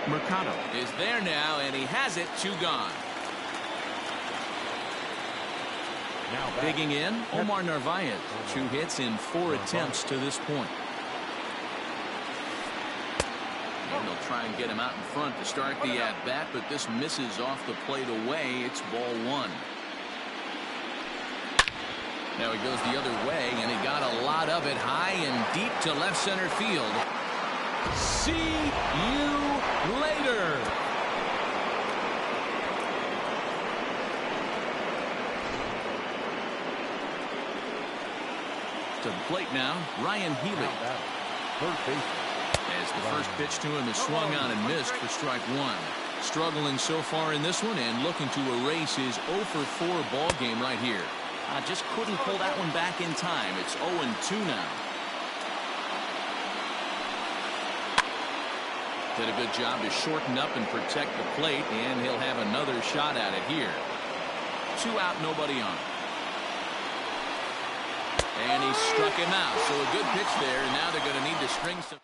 Speaker 1: Mercado is there now, and he has it. 2 gone. Digging in, Omar Narvaez. 2 hits in 4 attempts to this point. And they'll try and get him out in front to start the at-bat, but this misses off the plate away. It's ball 1. Now he goes the other way, and he got a lot of it high and deep to left center field. See you later. To the plate now, Ryan Healy. As the first pitch to him is swung on and missed for strike 1. Struggling so far in this one and looking to erase his 0 for 4 ball game right here. Just couldn't pull that one back in time. It's 0-2 now. Did a good job to shorten up and protect the plate, and he'll have another shot at it here. 2 out, nobody on. And he struck him out. So a good pitch there, and now they're going to need to string some.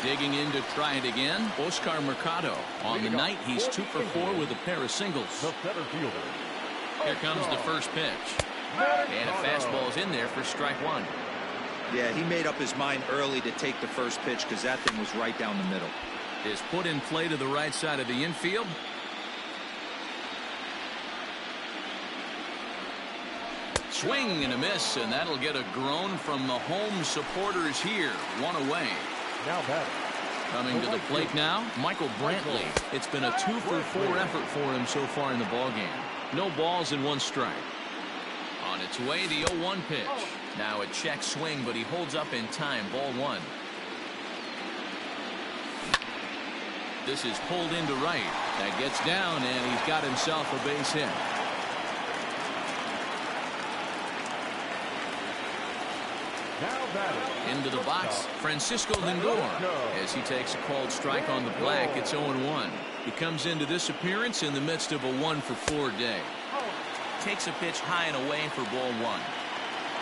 Speaker 1: Digging in to try it again, Oscar Mercado. On the night, he's 2 for 4 with a pair of singles. Here comes the first pitch. And a fastball's in there for strike 1.
Speaker 3: Yeah, he made up his mind early to take the first pitch because that thing was right down the middle.
Speaker 1: Is put in play to the right side of the infield. Swing and a miss, and that'll get a groan from the home supporters here. 1 away.
Speaker 2: Now batting.
Speaker 1: Coming to the plate now, Michael Brantley. It's been a 2 for 4 effort for him so far in the ballgame. No balls and 1 strike. On its way, the 0-1 pitch. Now a check swing, but he holds up in time. Ball 1. This is pulled into right. That gets down, and he's got himself a base hit. Into the box, Francisco Lindor. As he takes a called strike on the black, it's 0-1. He comes into this appearance in the midst of a 1 for 4 day. Takes a pitch high and away for ball 1.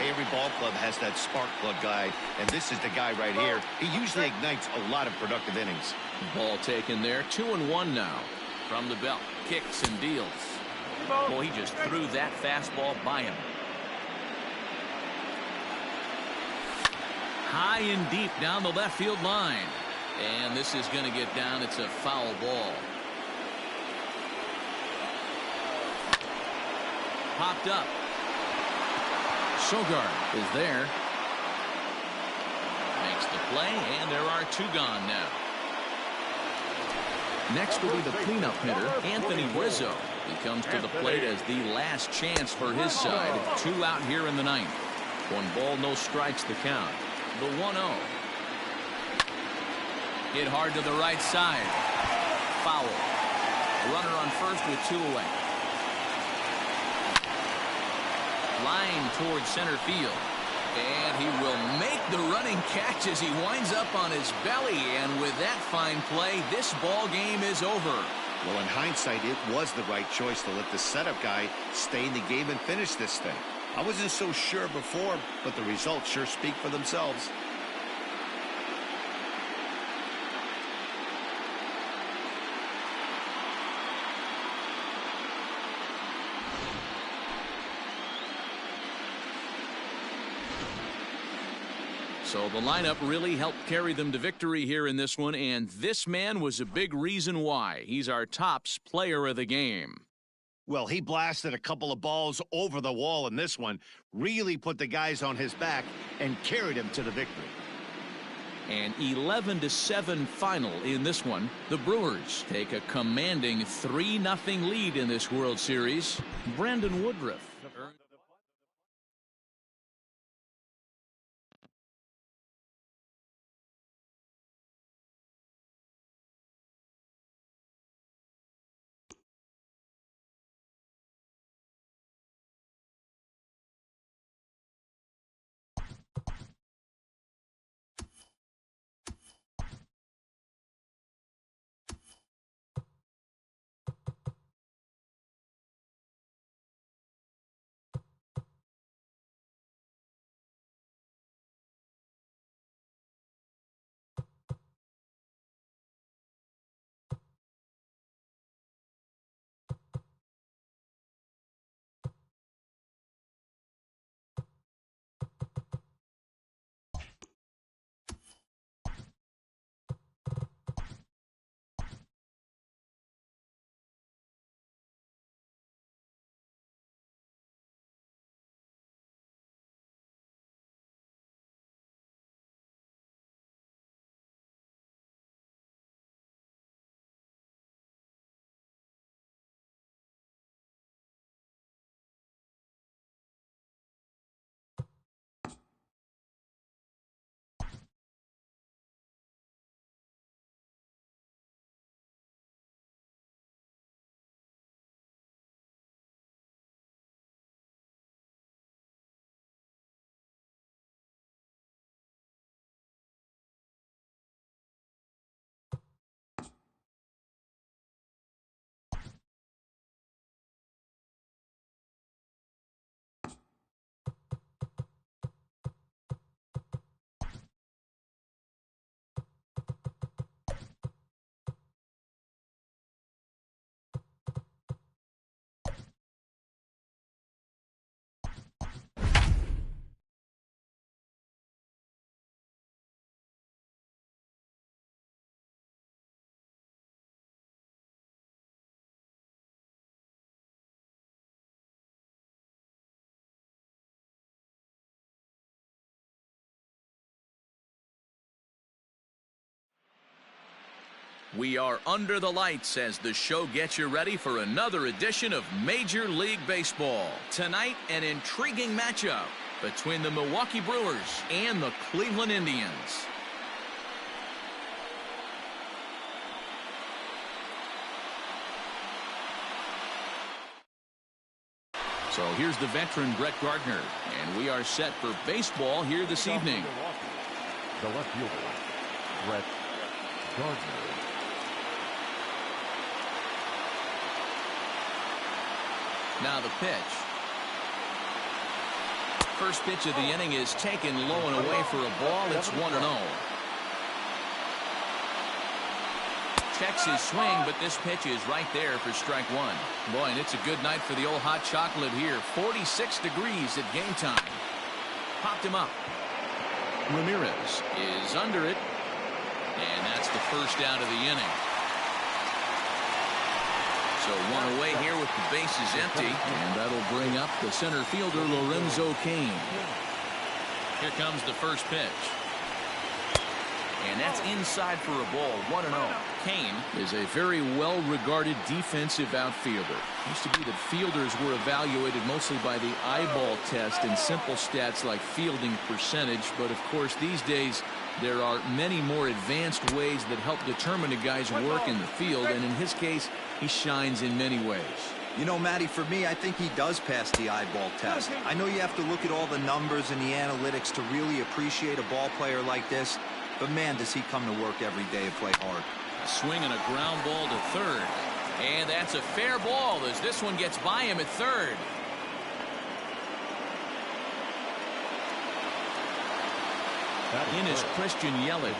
Speaker 4: Every ball club has that spark plug guy, and this is the guy right here. He usually ignites a lot of productive innings.
Speaker 1: Ball taken there, 2-1 now. From the belt, kicks and deals. Boy, he just threw that fastball by him. High and deep down the left field line. And this is going to get down. It's a foul ball. Popped up. Sogard is there. Makes the play, and there are 2 gone now. Next will be the cleanup hitter, Anthony Rizzo. He comes to the plate as the last chance for his side. 2 out here in the 9th. 1 ball, no strikes the count. The 1-0. Hit hard to the right side. Foul. Runner on first with 2 away. Line towards center field. And he will make the running catch as he winds up on his belly. And with that fine play, this ball game is over.
Speaker 4: Well, in hindsight, it was the right choice to let the setup guy stay in the game and finish this thing. I wasn't so sure before, but the results sure speak for themselves.
Speaker 1: So the lineup really helped carry them to victory here in this one, and this man was a big reason why. He's our tops player of the game.
Speaker 4: Well, he blasted a couple of balls over the wall in this one, really put the guys on his back, and carried him to the victory.
Speaker 1: An 11-7 final in this one. The Brewers take a commanding 3-0 lead in this World Series. Brandon Woodruff We are under the lights as the show gets you ready for another edition of Major League Baseball. Tonight, an intriguing matchup between the Milwaukee Brewers and the Cleveland Indians. So here's the veteran Brett Gardner, and we are set for baseball here this evening.
Speaker 2: The left fielder, Brett Gardner.
Speaker 1: Now the pitch. First pitch of the inning is taken low and away for a ball. It's 1-0. Checks his swing, but this pitch is right there for strike one. Boy, and it's a good night for the old hot chocolate here. 46 degrees at game time. Popped him up. Ramirez is under it, and that's the first out of the inning. So one away here with the bases empty, and that'll bring up the center fielder Lorenzo Cain. Here comes the first pitch. And that's inside for a ball, 1-0. Cain is a very well-regarded defensive outfielder. Used to be that fielders were evaluated mostly by the eyeball test and simple stats like fielding percentage. But, of course, these days there are many more advanced ways that help determine a guy's work in the field. And in his case, he shines in many ways.
Speaker 3: You know, Matty, for me, I think he does pass the eyeball test. I know you have to look at all the numbers and the analytics to really appreciate a ball player like this. But, man, does he come to work every day and play hard.
Speaker 1: A swing and a ground ball to third. And that's a fair ball as this one gets by him at third. In is Christian Yelich.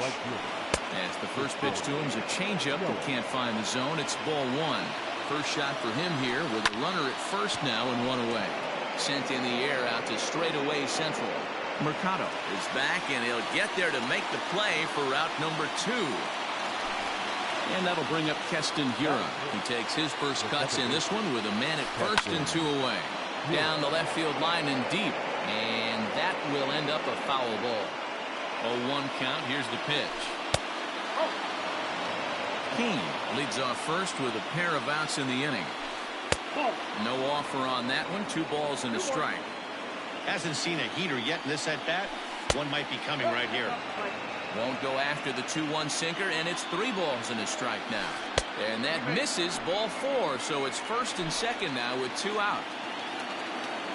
Speaker 1: As the first pitch to him is a changeup that can't find the zone. It's ball one. First shot for him here with a runner at first now and one away. Sent in the air out to straightaway central. Mercado is back, and he'll get there to make the play for route number 2. And that'll bring up Keston Hiura. He takes his first cuts in this one with a man at first and 2 away. Down the left field line and deep, and that will end up a foul ball. 0-1 count. Here's the pitch. Cain leads off first with a pair of outs in the inning. No offer on that one. 2 balls and a strike.
Speaker 4: Hasn't seen a heater yet in this at-bat. One might be coming right here.
Speaker 1: Won't go after the 2-1 sinker, and it's 3 balls and a strike now. And that misses, ball 4, so it's first and second now with 2 out.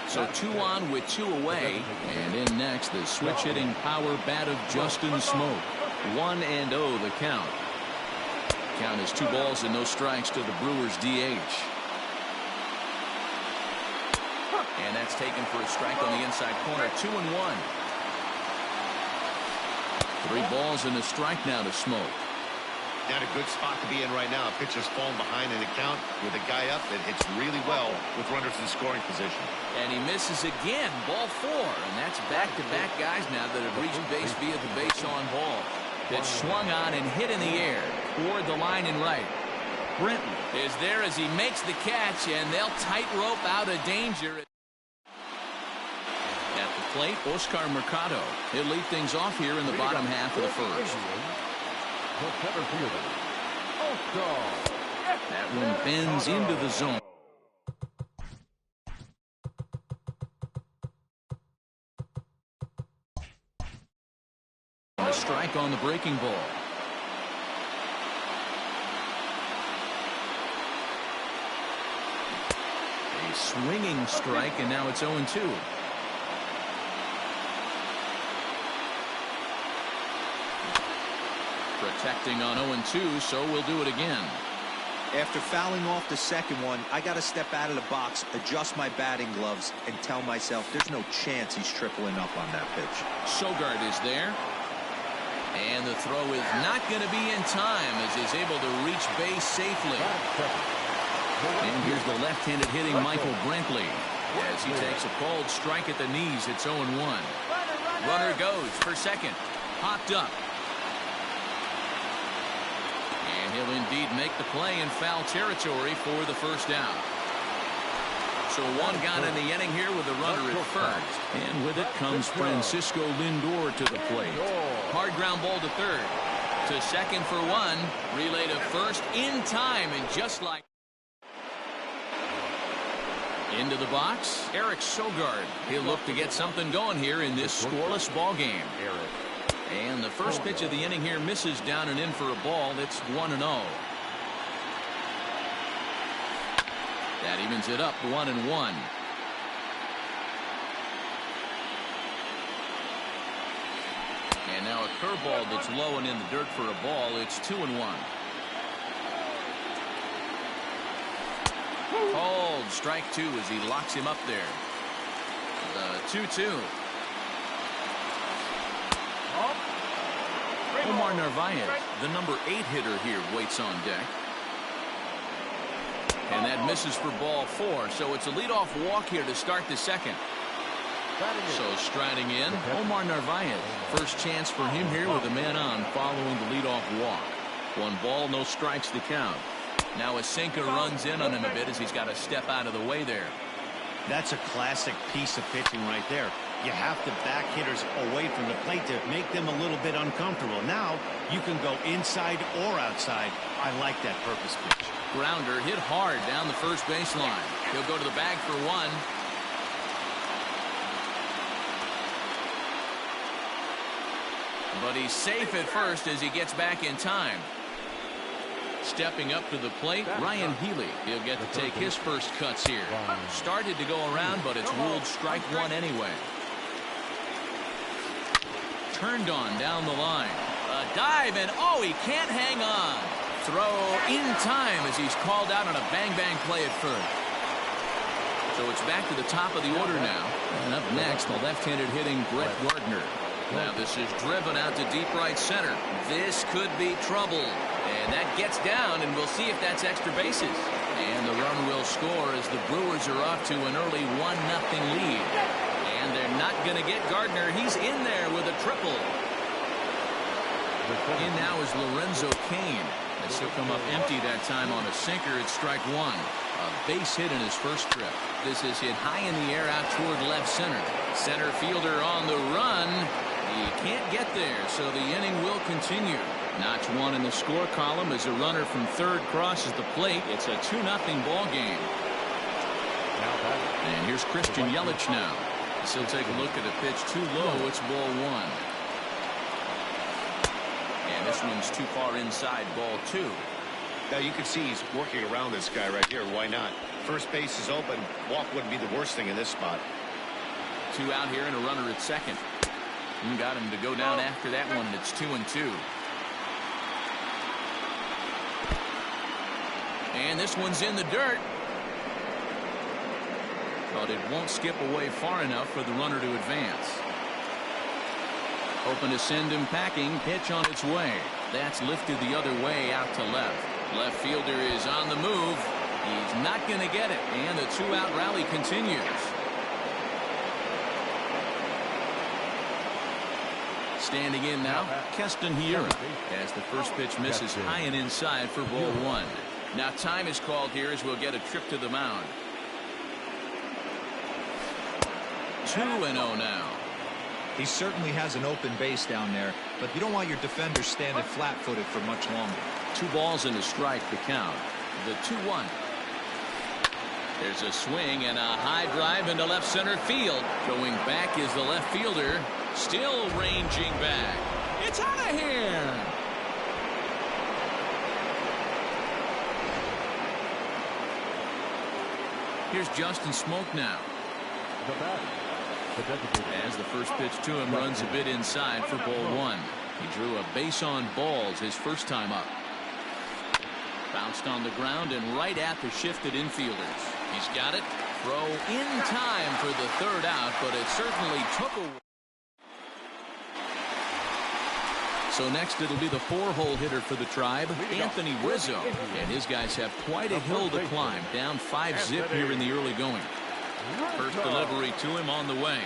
Speaker 1: So 2 on with 2 away, and in next the switch-hitting power bat of Justin Smoak. 1-0 the count. Count is 2 balls and no strikes to the Brewers DH. And that's taken for a strike on the inside corner. 2-1. 3 balls and a strike now to Smoak.
Speaker 4: Not a good spot to be in right now. Pitcher's falling behind in the count with a guy up that hits really well with runners in scoring position.
Speaker 1: And he misses again. Ball 4. And that's back-to-back guys now that have reached base via the base on ball. That swung on and hit in the air toward the line and right. Brenton is there as he makes the catch, and they'll tightrope out of danger. At the plate, Oscar Mercado. He'll lead things off here in the bottom half of the first. That one bends into the zone. A strike on the breaking ball. A swinging strike, and now it's 0-2. Protecting on 0-2, so we'll do it again.
Speaker 3: After fouling off the second one, I got to step out of the box, adjust my batting gloves, and tell myself there's no chance he's tripling up on that pitch.
Speaker 1: Sogard is there. And the throw is not going to be in time as he's able to reach base safely. And here's the left-handed hitting Michael Brantley as he takes a called strike at the knees. It's 0-1. Runner goes for second. Popped up. And he'll indeed make the play in foul territory for the first down. So 1 gone in the inning here with a runner at first. And with it comes Francisco Lindor to the plate. Hard ground ball to third. To second for one. Relay to first in time, and just like into the box, Eric Sogard. He'll look to get something going here in this scoreless ball game. And the first pitch of the inning here misses down and in for a ball. It's 1-0. That evens it up 1-1. And now a curveball that's low and in the dirt for a ball. It's 2-1. Called strike two as he locks him up there. The 2-2. Omar Narvaez, the number 8 hitter here, waits on deck. And that misses for ball 4. So it's a leadoff walk here to start the second. So striding in, Omar Narvaez. First chance for him here with a man on following the leadoff walk. 1 ball, no strikes to count. Now a sinker runs in on him a bit as he's got to step out of the way there.
Speaker 4: That's a classic piece of pitching right there. You have to back hitters away from the plate to make them a little bit uncomfortable. Now you can go inside or outside. I like that purpose pitch.
Speaker 1: Grounder hit hard down the first baseline. He'll go to the bag for 1. But he's safe at first as he gets back in time. Stepping up to the plate, Ryan Healy. He'll get to take his first cuts here. Started to go around, but it's ruled strike 1 anyway. Turned on down the line. A dive, and oh, he can't hang on. Throw in time as he's called out on a bang-bang play at first. So it's back to the top of the order now. And up next, the left-handed hitting Brett Gardner. Now this is driven out to deep right center. This could be trouble. And that gets down, and we'll see if that's extra bases. And the run will score as the Brewers are off to an early 1-0 lead. And they're not going to get Gardner. He's in there with a triple. In now is Lorenzo Cain. As he'll come up empty that time on a sinker at strike 1. A base hit in his first trip. This is hit high in the air out toward left center. Center fielder on the run. He can't get there, so the inning will continue. Notch 1 in the score column as a runner from third crosses the plate. It's a 2-0 ball game. And here's Christian Yelich now. So take a look at a pitch too low. It's ball 1. And this one's too far inside, ball 2.
Speaker 4: Now you can see he's working around this guy right here. Why not? First base is open. Walk wouldn't be the worst thing in this spot.
Speaker 1: 2 out here and a runner at second. And got him to go down after that one, and it's 2-2. And this one's in the dirt. But it won't skip away far enough for the runner to advance. Hoping to send him packing. Pitch on its way. That's lifted the other way out to left. Left fielder is on the move. He's not going to get it. And the 2-out rally continues. Standing in now, Keston Hiura. As the first pitch misses high and inside for ball 1. Now time is called here as we'll get a trip to the mound. 2-0 now.
Speaker 3: He certainly has an open base down there, but you don't want your defender standing flat-footed for much longer.
Speaker 1: 2 balls and a strike to count. The 2-1. There's a swing and a high drive into left center field. Going back is the left fielder. Still ranging back. It's out of here. Here's Justin Smoke now. As the first pitch to him runs a bit inside for ball 1. He drew a base on balls his first time up. Bounced on the ground and right at the shifted infielders. He's got it. Throw in time for the 3rd out, but it certainly took away. So next it'll be the 4-hole hitter for the Tribe, Anthony Rizzo. And his guys have quite a hill to climb. Down 5-zip here in the early going. First delivery to him on the way.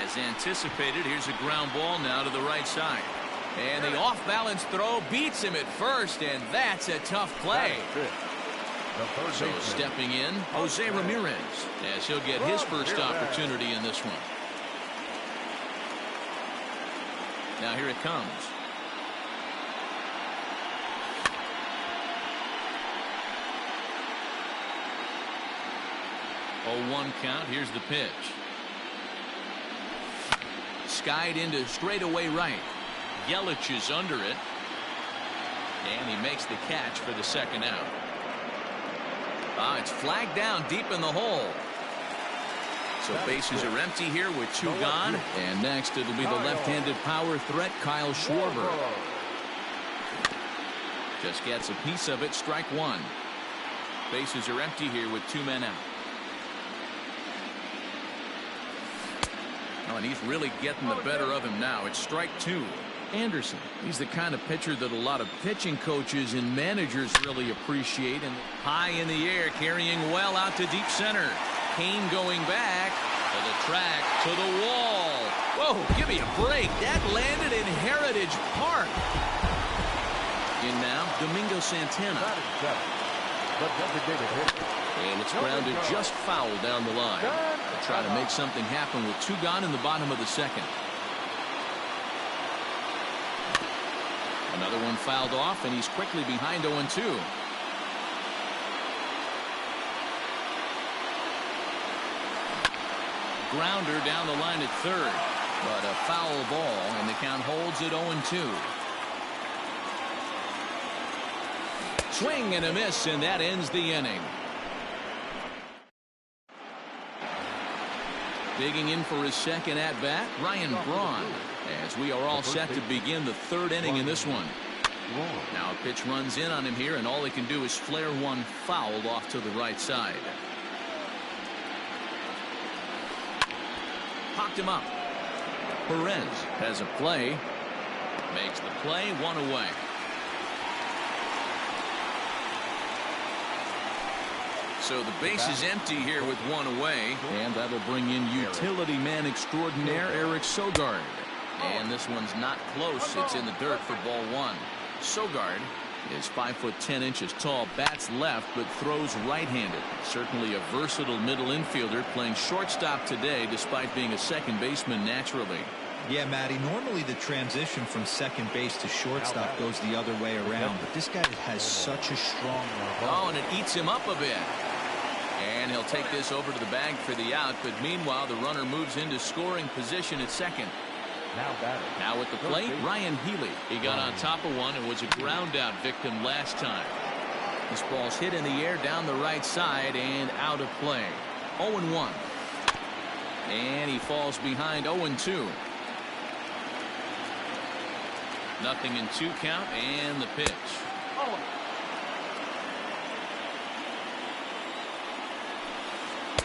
Speaker 1: As anticipated, here's a ground ball now to the right side. And the off-balance throw beats him at first, and that's a tough play. So stepping in, Jose Ramirez, as he'll get his first opportunity in this one. Now here it comes. 0-1 count. Here's the pitch. Skied into straightaway right. Yelich is under it. And he makes the catch for the second out. It's flagged down deep in the hole. So bases are empty here with 2 gone. And next it'll be the left-handed power threat, Kyle Schwarber. Just gets a piece of it. Strike 1. Bases are empty here with 2 men out. Oh, and he's really getting the better of him now. It's strike 2. Anderson, he's the kind of pitcher that a lot of pitching coaches and managers really appreciate. And high in the air, carrying well out to deep center. Kane going back to the track, to the wall. Whoa, give me a break. That landed in Heritage Park. In now, Domingo Santana. And it's grounded just foul down the line. They'll try to make something happen with 2 gone in the bottom of the second. Another one fouled off, and he's quickly behind 0-2. Grounder down the line at third, but a foul ball, and the count holds at 0-2. Swing and a miss, and that ends the inning. Digging in for his second at-bat, Ryan Braun, as we are all set to begin the 3rd inning in this one. Now a pitch runs in on him here, and all he can do is flare one foul off to the right side. Popped him up. Perez has a play. Makes the play, 1 away. So the base is empty here with 1 away, and that'll bring in utility man extraordinaire Eric Sogard. And this one's not close. It's in the dirt for ball 1. Sogard is 5'10" tall, bats left, but throws right-handed. Certainly a versatile middle infielder, playing shortstop today despite being a second baseman naturally.
Speaker 3: Yeah, Matty, normally the transition from second base to shortstop goes the other way around, but this guy has such a strong
Speaker 1: Oh, and it eats him up a bit. And he'll take this over to the bag for the out, but meanwhile the runner moves into scoring position at second. Now at the plate, Ryan Healy. He got on top of one and was a ground out victim last time. This ball's hit in the air down the right side and out of play. 0-1. And he falls behind 0-2. Nothing in 2 count, and the pitch.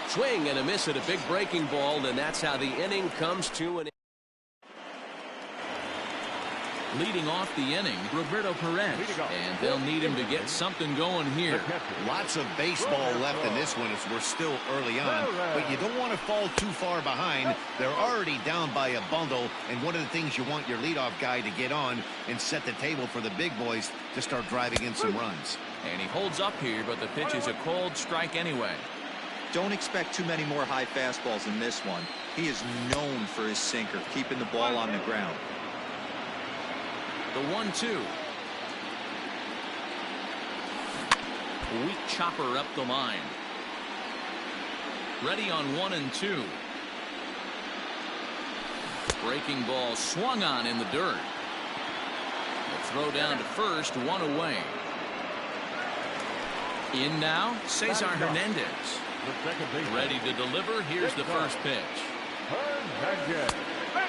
Speaker 6: Swing and a miss at a big breaking ball, and that's how the inning comes to an end.
Speaker 1: Leading off the inning, Roberto Perez, and they'll need him to get something going here.
Speaker 4: Lots of baseball left in this one as we're still early on, but you don't want to fall too far behind. They're already down by a bundle, and one of the things you want your leadoff guy to get on and set the table for the big boys to start driving in some runs.
Speaker 1: And he holds up here, but the pitch is a cold strike anyway.
Speaker 5: Don't expect too many more high fastballs in this one. He is known for his sinker, keeping the ball on the ground.
Speaker 1: The 1-2. Weak chopper up the line. Ready on 1 and 2. Breaking ball swung on in the dirt. The throw down to first, 1 away. In now, Cesar Hernandez. Ready to deliver. Here's the first pitch.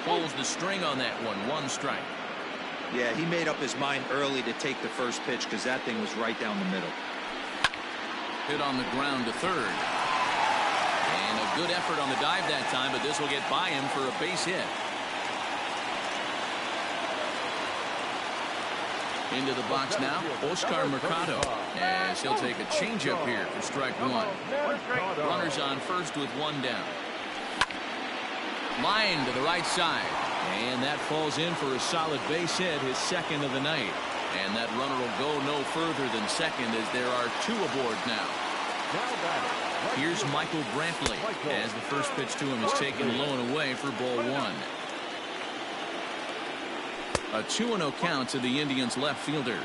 Speaker 1: Pulls the string on that one. 1 strike.
Speaker 5: Yeah, he made up his mind early to take the first pitch because that thing was right down the middle.
Speaker 1: Hit on the ground to third. And a good effort on the dive that time, but this will get by him for a base hit. Into the box now, Oscar Mercado, as he'll take a changeup here for strike 1. Runners on first with 1 down. Line to the right side, and that falls in for a solid base hit, his second of the night. And that runner will go no further than second as there are 2 aboard now. Here's Michael Brantley as the first pitch to him is taken low and away for ball 1. A 2-0 count to the Indians left fielder.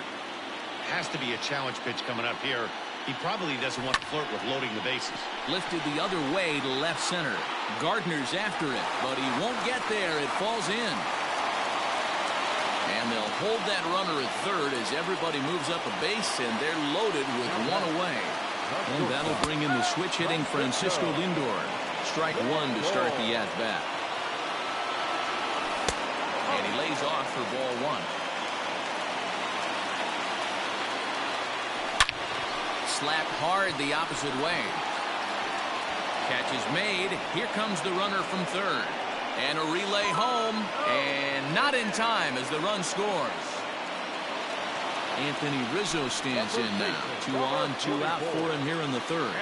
Speaker 4: Has to be a challenge pitch coming up here. He probably doesn't want to flirt with loading the bases.
Speaker 1: Lifted the other way to left center. Gardner's after it, but he won't get there. It falls in. And they'll hold that runner at third as everybody moves up a base, and they're loaded with one away. And that'll bring in the switch-hitting Francisco Lindor. Strike one to start the at-bat. And he lays off for ball one. Slapped hard the opposite way. Catch is made. Here comes the runner from third. And a relay home. And not in time as the run scores. Anthony Rizzo stands in now. 2 on, 2 out for him here in the third.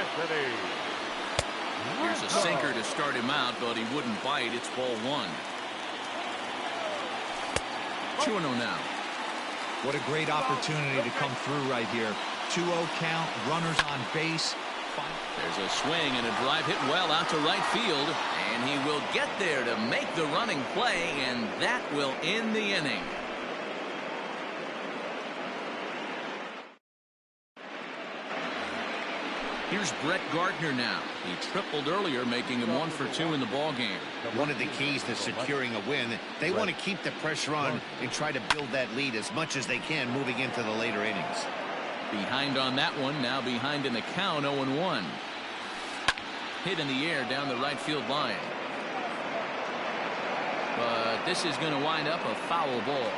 Speaker 1: Here's a sinker to start him out, but he wouldn't bite. It's ball one. 2-0 now.
Speaker 3: What a great opportunity to come through right here. 2-0 count, runners on base.
Speaker 1: There's a swing and a drive hit well out to right field, and he will get there to make the running play, and that will end the inning. Here's Brett Gardner now. He tripled earlier, making him 1 for 2 in the ballgame.
Speaker 4: One of the keys to securing a win, they want to keep the pressure on and try to build that lead as much as they can moving into the later innings.
Speaker 1: Behind on that one, now behind in the count, 0-1. Hit in the air down the right field line. But this is going to wind up a foul ball.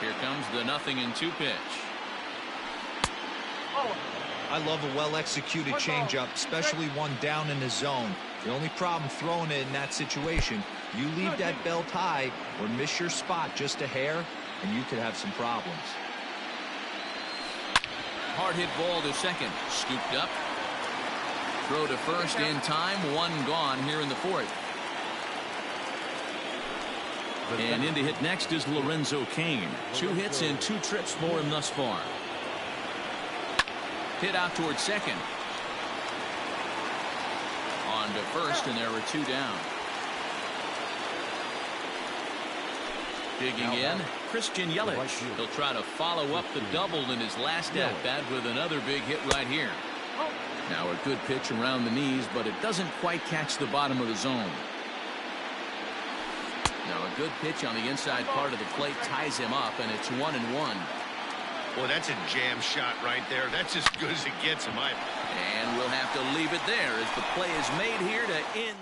Speaker 1: Here comes the 0-2 pitch.
Speaker 3: I love a well-executed changeup, especially one down in the zone. The only problem throwing it in that situation, you leave that belt high or miss your spot just a hair, and you could have some problems.
Speaker 1: Hard hit ball to second. Scooped up. Throw to first in time. One gone here in the fourth. And in to hit next is Lorenzo Cain. 2 hits and 2 trips for him thus far. Hit out towards second. On to first, and there were 2 down. Digging in, Christian Yelich. He'll try to follow up the double in his last at-bat with another big hit right here. Now a good pitch around the knees, but it doesn't quite catch the bottom of the zone. Now a good pitch on the inside part of the plate ties him up, and it's 1-1.
Speaker 4: Boy, that's a jam shot right there. That's as good as it gets in my opinion.
Speaker 1: And we'll have to leave it there as the play is made here to end.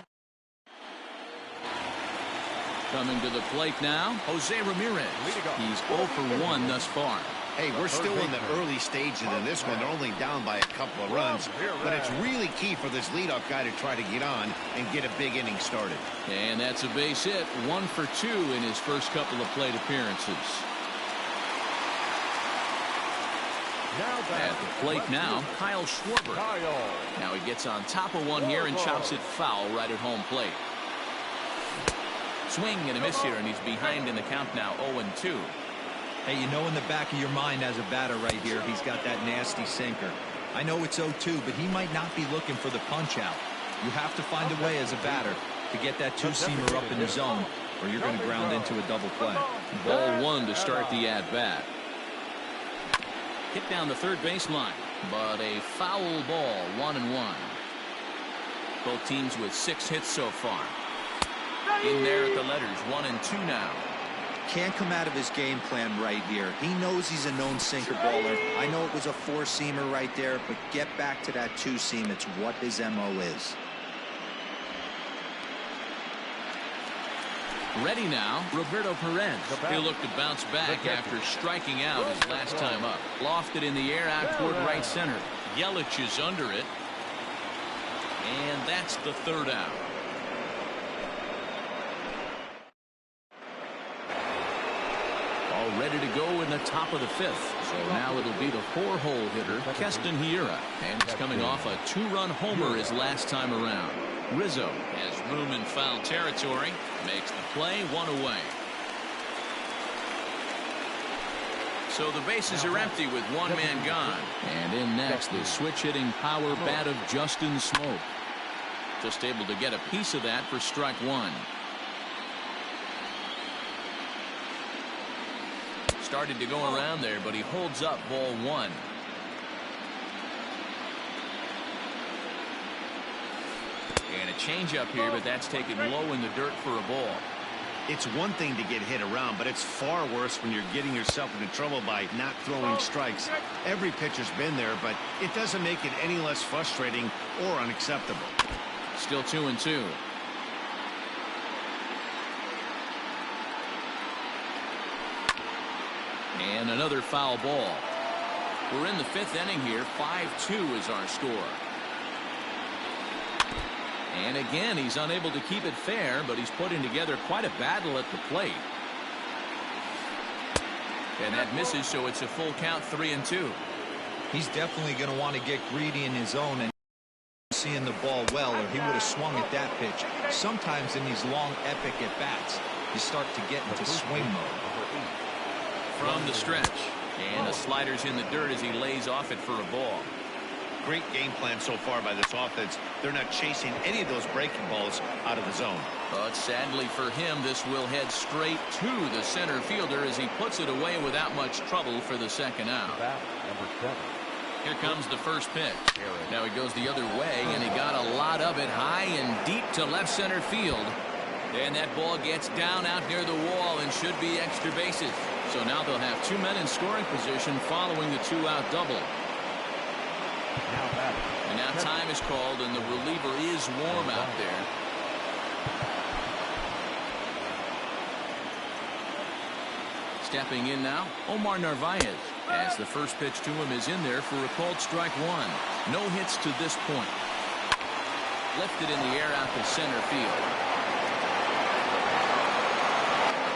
Speaker 1: Coming to the plate now, Jose Ramirez. He's 0 for 1 thus far.
Speaker 4: Hey, we're still in the early stages of this one. They're only down by a couple of runs, but it's really key for this leadoff guy to try to get on and get a big inning started.
Speaker 1: And that's a base hit, 1 for 2 in his first couple of plate appearances. At the plate now, Kyle Schwarber. Now he gets on top of one here and chops it foul right at home plate. Swing and a miss here, and he's behind in the count now, 0-2.
Speaker 3: Hey, you know in the back of your mind as a batter right here, he's got that nasty sinker. I know it's 0-2, but he might not be looking for the punch out. You have to find a way as a batter to get that 2-seamer up in the zone, or you're going to ground into a double play.
Speaker 1: Ball 1 to start the at-bat. Hit down the third baseline, but a foul ball, 1-1. Both teams with 6 hits so far. In there at the letters, 1-2 now.
Speaker 3: Can't come out of his game plan right here. He knows he's a known sinker baller. I know it was a 4-seamer right there, but get back to that 2-seam. It's what his MO is.
Speaker 1: Ready now, Roberto Perez. He'll look to bounce back after striking out his last time up. Lofted in the air out toward right center. Yelich is under it. And that's the third out. All ready to go in the top of the fifth. So now it'll be the 4-hole hitter, Keston Hiura. And he's coming off a 2-run homer his last time around. Rizzo has room in foul territory, makes the play, 1 away. So the bases are empty with 1 man gone. And in next, the switch-hitting power bat of Justin Smoke. Just able to get a piece of that for strike 1. started to go around there, but he holds up ball one. And a changeup here, but that's taken low in the dirt for a ball.
Speaker 4: It's one thing to get hit around, but it's far worse when you're getting yourself into trouble by not throwing strikes. Every pitcher's been there, but it doesn't make it any less frustrating or unacceptable.
Speaker 1: Still 2-2. And another foul ball. We're in the fifth inning here. 5-2 is our score. And again, he's unable to keep it fair, but he's putting together quite a battle at the plate. And that misses, so it's a full count, 3-2.
Speaker 3: He's definitely going to want to get greedy in his zone and seeing the ball well, or he would have swung at that pitch. Sometimes in these long, epic at-bats, you start to get into swing mode.
Speaker 1: From the stretch. And the slider's in the dirt as he lays off it for a ball.
Speaker 4: Great game plan so far by this offense. They're not chasing any of those breaking balls out of the zone.
Speaker 1: But sadly for him, this will head straight to the center fielder as he puts it away without much trouble for the second out.
Speaker 2: Number 7.
Speaker 1: Here comes the first pitch. Now he goes the other way, and he got a lot of it high and deep to left center field. And that ball gets down out near the wall and should be extra bases. So now they'll have 2 men in scoring position following the 2-out double. And now time is called, and the reliever is warm out there. Stepping in now, Omar Narvaez, as the first pitch to him is in there for a called strike one. No hits to this point. Lifted in the air out to center field.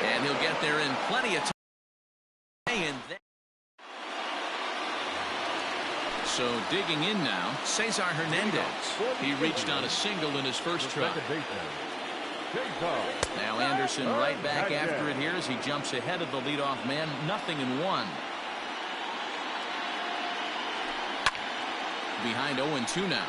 Speaker 1: And he'll get there in plenty of time. And then so digging in now, Cesar Hernandez. He reached on a single in his first try. Now Anderson right back after it here as he jumps ahead of the leadoff man. 0-1. Behind 0-2 now.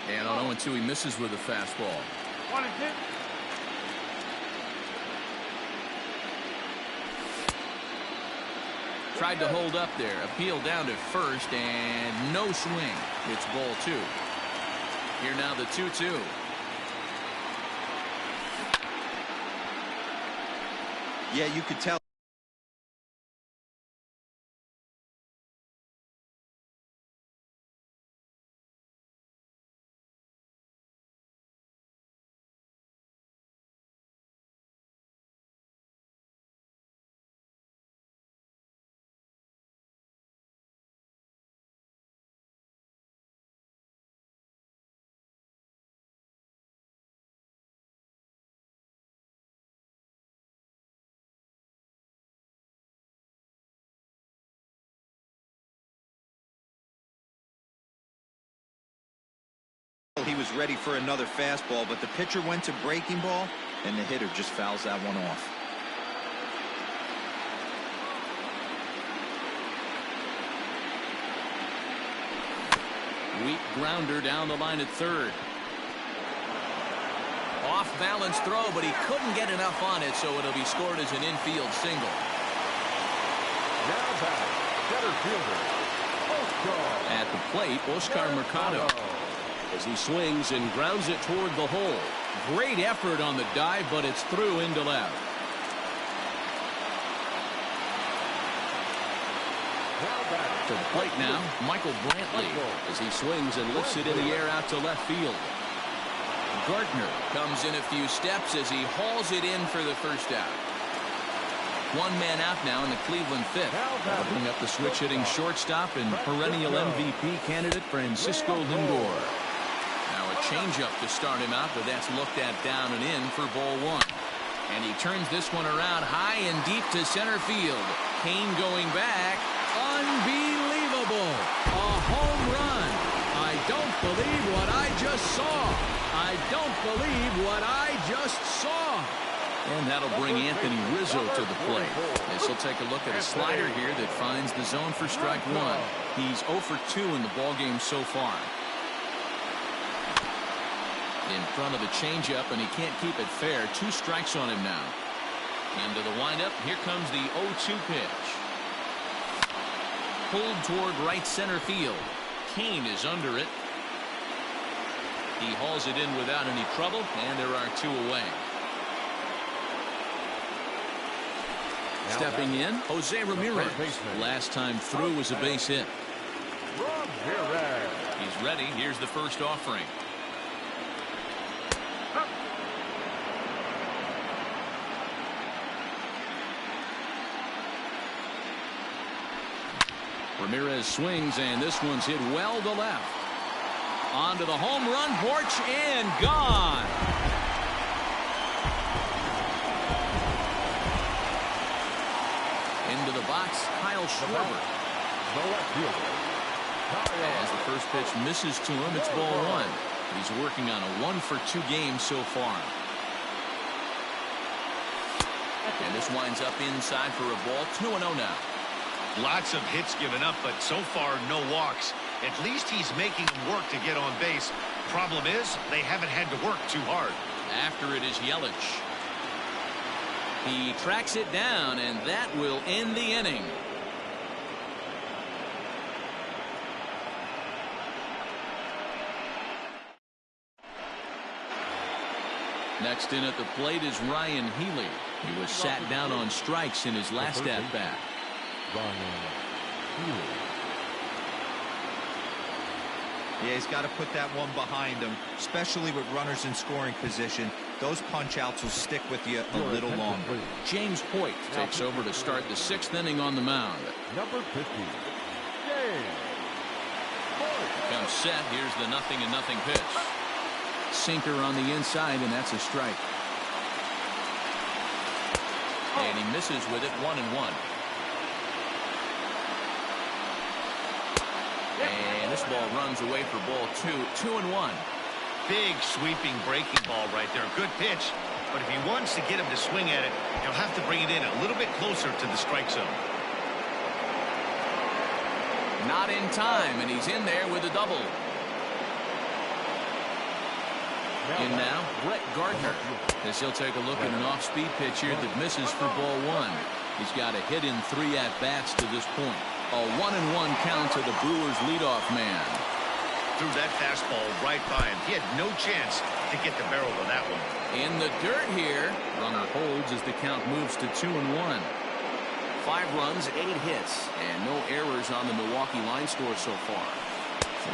Speaker 1: And on 0-2 he misses with a fastball. 1-2. Tried to hold up there. Appeal down to first and no swing. It's ball 2. Here now the 2-2.
Speaker 3: Yeah, you could tell. He was ready for another fastball, but the pitcher went to breaking ball, and the hitter just fouls that one off.
Speaker 1: Weak grounder down the line at third. Off balance throw, but he couldn't get enough on it, so it'll be scored as an infield single.
Speaker 2: Now back, center fielder, Oscar.
Speaker 1: At the plate, Oscar Mercado. As he swings and grounds it toward the hole. Great effort on the dive, but it's through into left. To the plate now, Michael Brantley, as he swings and lifts it in the air out to left field. Gardner comes in a few steps as he hauls it in for the first out. One man out now in the Cleveland fifth. Bring up the switch-hitting shortstop and perennial MVP candidate Francisco Lindor. Now a changeup to start him out, but that's looked at down and in for ball 1. And he turns this one around high and deep to center field. Kane going back. Unbelievable. A home run. I don't believe what I just saw. I don't believe what I just saw. And that'll bring Anthony Rizzo to the plate. This will take a look at a slider here that finds the zone for strike 1. He's 0 for 2 in the ballgame so far. In front of the changeup, and he can't keep it fair. 2 strikes on him now. Into the windup. Here comes the 0-2 pitch. Pulled toward right center field. Kane is under it. He hauls it in without any trouble, and there are 2 away. Stepping in, Jose Ramirez. Last time through was a base hit. He's ready. Here's the first offering. Ramirez swings, and this one's hit well to left. Onto the home run porch and gone. Into the box, Kyle Schwarber. As the first pitch misses to him, it's ball 1. He's working on a 1-for-2 game so far. And this winds up inside for a ball. 2-0 now.
Speaker 4: Lots of hits given up, but so far no walks. At least he's making them work to get on base. Problem is, they haven't had to work too hard.
Speaker 1: After it is Yelich. He tracks it down, and that will end the inning. Next in at the plate is Ryan Healy. He was sat down on strikes in his last at-bat.
Speaker 5: Yeah, he's got to put that one behind him, especially with runners in scoring position. Those punch-outs will stick with you a little longer.
Speaker 1: James Hoyt takes over to start the 6th inning on the mound.
Speaker 2: Number 50, James Hoyt.
Speaker 1: Comes set. Here's the 0-0 pitch. Sinker on the inside, and that's a strike. And he misses with it. 1-1. And this ball runs away for ball 2. 2-1.
Speaker 4: Big sweeping breaking ball right there. Good pitch. But if he wants to get him to swing at it, he'll have to bring it in a little bit closer to the strike zone.
Speaker 1: Not in time, and he's in there with a double. In now, Brett Gardner, as he'll take a look at an off-speed pitch here that misses for ball 1. He's got a hit in 3 at-bats to this point. A 1-1 count to the Brewers' leadoff man.
Speaker 4: Threw that fastball right by him. He had no chance to get the barrel of that one.
Speaker 1: In the dirt here. Runner holds as the count moves to 2-1. 5 runs, 8 hits, and no errors on the Milwaukee line score so far.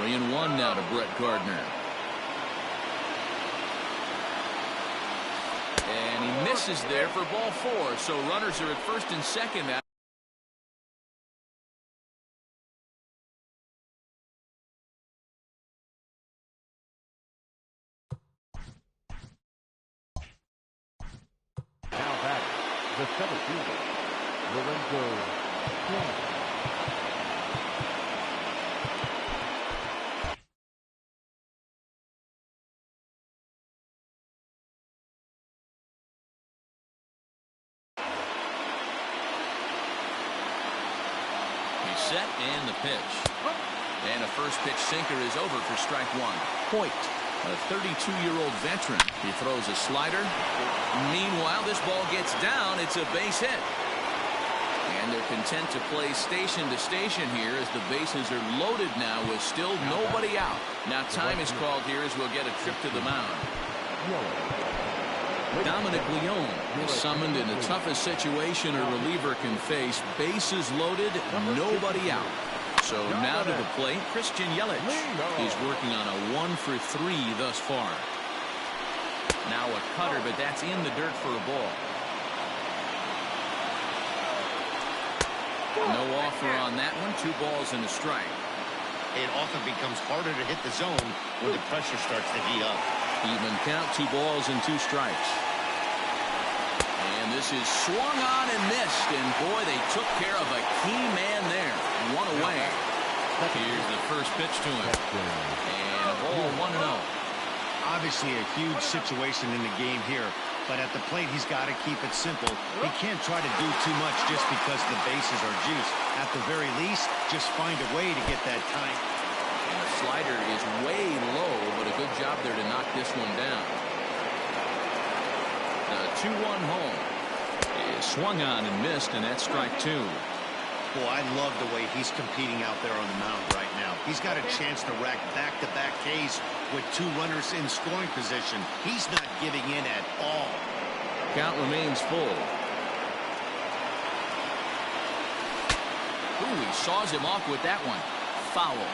Speaker 1: 3-1 now to Brett Gardner. And he misses there for ball 4, so runners are at first and second now.
Speaker 2: Now back, the center fielder, Lorenzo King.
Speaker 1: Set and the pitch. And a first pitch sinker is over for strike 1. Hoyt, a 32-year-old veteran. He throws a slider. Meanwhile, this ball gets down. It's a base hit. And they're content to play station to station here as the bases are loaded now with still nobody out. Now time is called here as we'll get a trip to the mound. Dominic Leone is summoned in the toughest situation a reliever can face. Bases loaded, nobody out. So now to the plate, Christian Yelich. He's working on a 1-for-3 thus far. Now a cutter, but that's in the dirt for a ball. No offer on that one. 2 balls and a strike.
Speaker 4: It often becomes harder to hit the zone when the pressure starts to heat up.
Speaker 1: Even count, 2 balls and 2 strikes. And this is swung on and missed. And boy, they took care of a key man there. 1 away. Here's the first pitch to him. And a ball 1-0.
Speaker 4: Obviously a huge situation in the game here. But at the plate, he's got to keep it simple. He can't try to do too much just because the bases are juiced. At the very least, just find a way to get that time.
Speaker 1: And the slider is way low, but a good job there to knock this one down. The 2-1 home is swung on and missed, and that's strike 2.
Speaker 4: Boy, I love the way he's competing out there on the mound right now. He's got a chance to rack back-to-back Ks with 2 runners in scoring position. He's not giving in at all.
Speaker 1: Count remains full. Ooh, he saws him off with that one. Foul.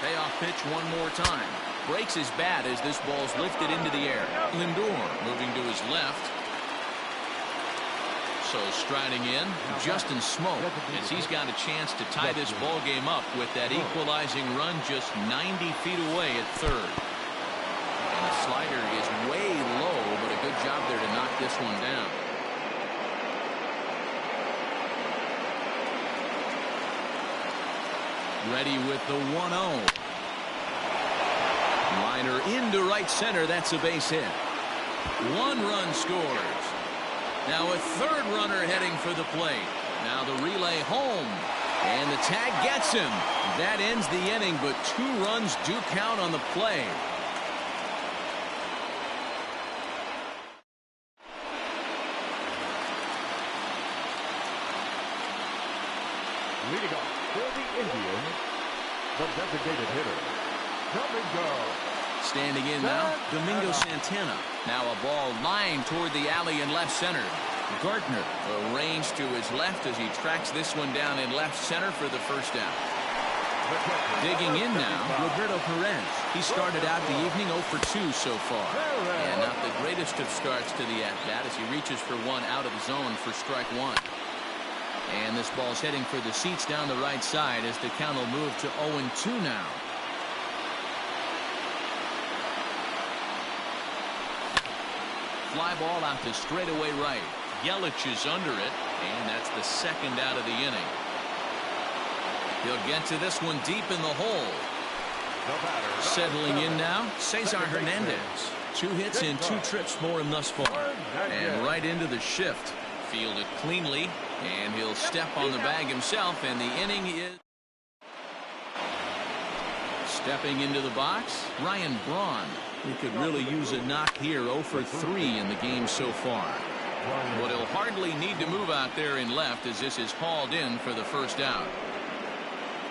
Speaker 1: Payoff pitch one more time. Breaks his bat as this ball's lifted into the air. Lindor moving to his left. So striding in, Justin Smoak, as he's got a chance to tie this ball game up with that equalizing run just 90 feet away at third. And the slider is way low, but a good job there to knock this one down. Ready with the 1-0. Liner into right center. That's a base hit. 1 run scores. Now a third runner heading for the plate. Now the relay home. And the tag gets him. That ends the inning, but 2 runs do count on the play.
Speaker 2: Leading off for the Indians, the designated hitter, Domingo.
Speaker 1: Standing in now, Domingo Santana. Now a ball lined toward the alley in left center. Gardner arranged to his left as he tracks this one down in left center for the first out. Digging in now, Roberto Perez. He started out the evening 0 for 2 so far. And not the greatest of starts to the at-bat as he reaches for one out of the zone for strike 1. And this ball's heading for the seats down the right side as the count will move to 0-2 now. Fly ball out to straightaway right. Yelich is under it, and that's the second out of the inning. He'll get to this one deep in the hole. Settling in now, Cesar Hernandez. 2 hits in 2 trips for him thus far. And right into the shift. Fielded cleanly, and he'll step on the bag himself, and the inning is... Stepping into the box, Ryan Braun. He could really use a knock here. 0 for 3 in the game so far. But he'll hardly need to move out there in left as this is hauled in for the first out.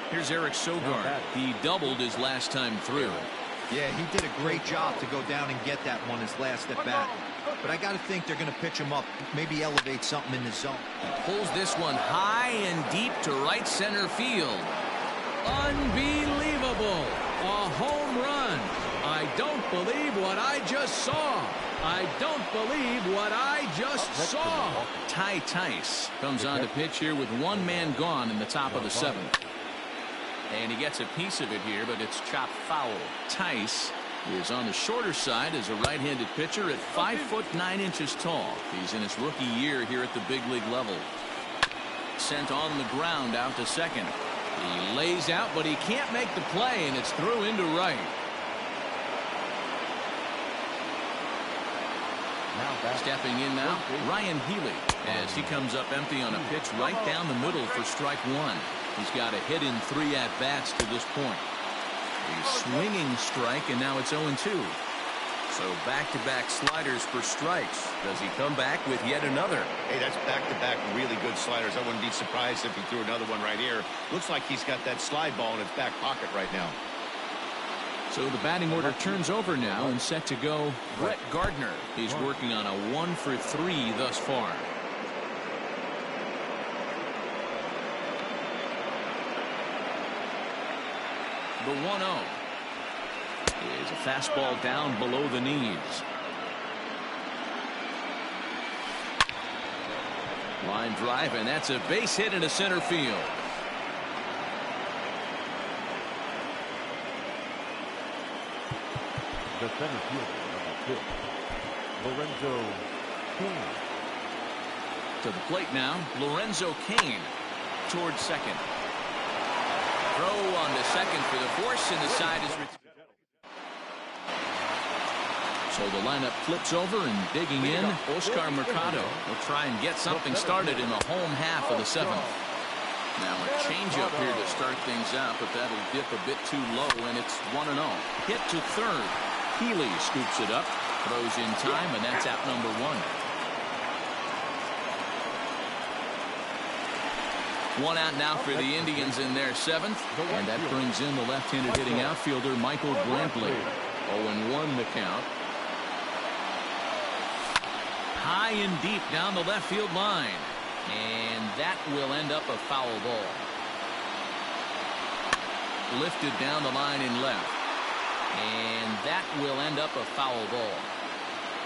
Speaker 1: Here's Eric Sogard. He doubled his last time through.
Speaker 5: Yeah, he did a great job to go down and get that one his last at bat. But I got to think they're going to pitch him up, maybe elevate something in the zone.
Speaker 1: He pulls this one high and deep to right center field. Unbelievable. A home run. I don't believe what I just saw. I don't believe what I just saw. Ty Tice comes on to pitch here with 1 man gone in the top of the 7th. And he gets a piece of it here, but it's chopped foul. Tice is on the shorter side as a right-handed pitcher at 5'9" tall. He's in his rookie year here at the big league level. Sent on the ground out to second. He lays out, but he can't make the play, and it's through into right. Stepping in now, Ryan Healy, as he comes up empty on a pitch right down the middle for strike 1. He's got a hit in 3 at-bats to this point. A swinging strike, and now it's 0-2. So back-to-back sliders for strikes. Does he come back with yet another?
Speaker 4: Hey, that's back-to-back really good sliders. I wouldn't be surprised if he threw another one right here. Looks like he's got that slide ball in his back pocket right now.
Speaker 1: So the batting order turns over now and set to go Brett Gardner. He's working on a 1 for 3 thus far. The 1-0 is a fastball down below the knees. Line drive, and that's a base hit into center field.
Speaker 2: The center fielder, number 6, Lorenzo Cain.
Speaker 1: To the plate now, Lorenzo Cain towards second. Throw on to second for the force, and the side is... So the lineup flips over, and digging in, Oscar Mercado will try and get something started in the home half of the 7th. Now a changeup here to start things out, but that'll dip a bit too low, and it's 1-0. Hit to third. Healy scoops it up, throws in time, and that's out number 1. One out now for the Indians in their 7th, and that brings in the left-handed hitting outfielder Michael Brantley. 0-1 the count. High and deep down the left field line, and that will end up a foul ball. Lifted down the line in left, and that will end up a foul ball.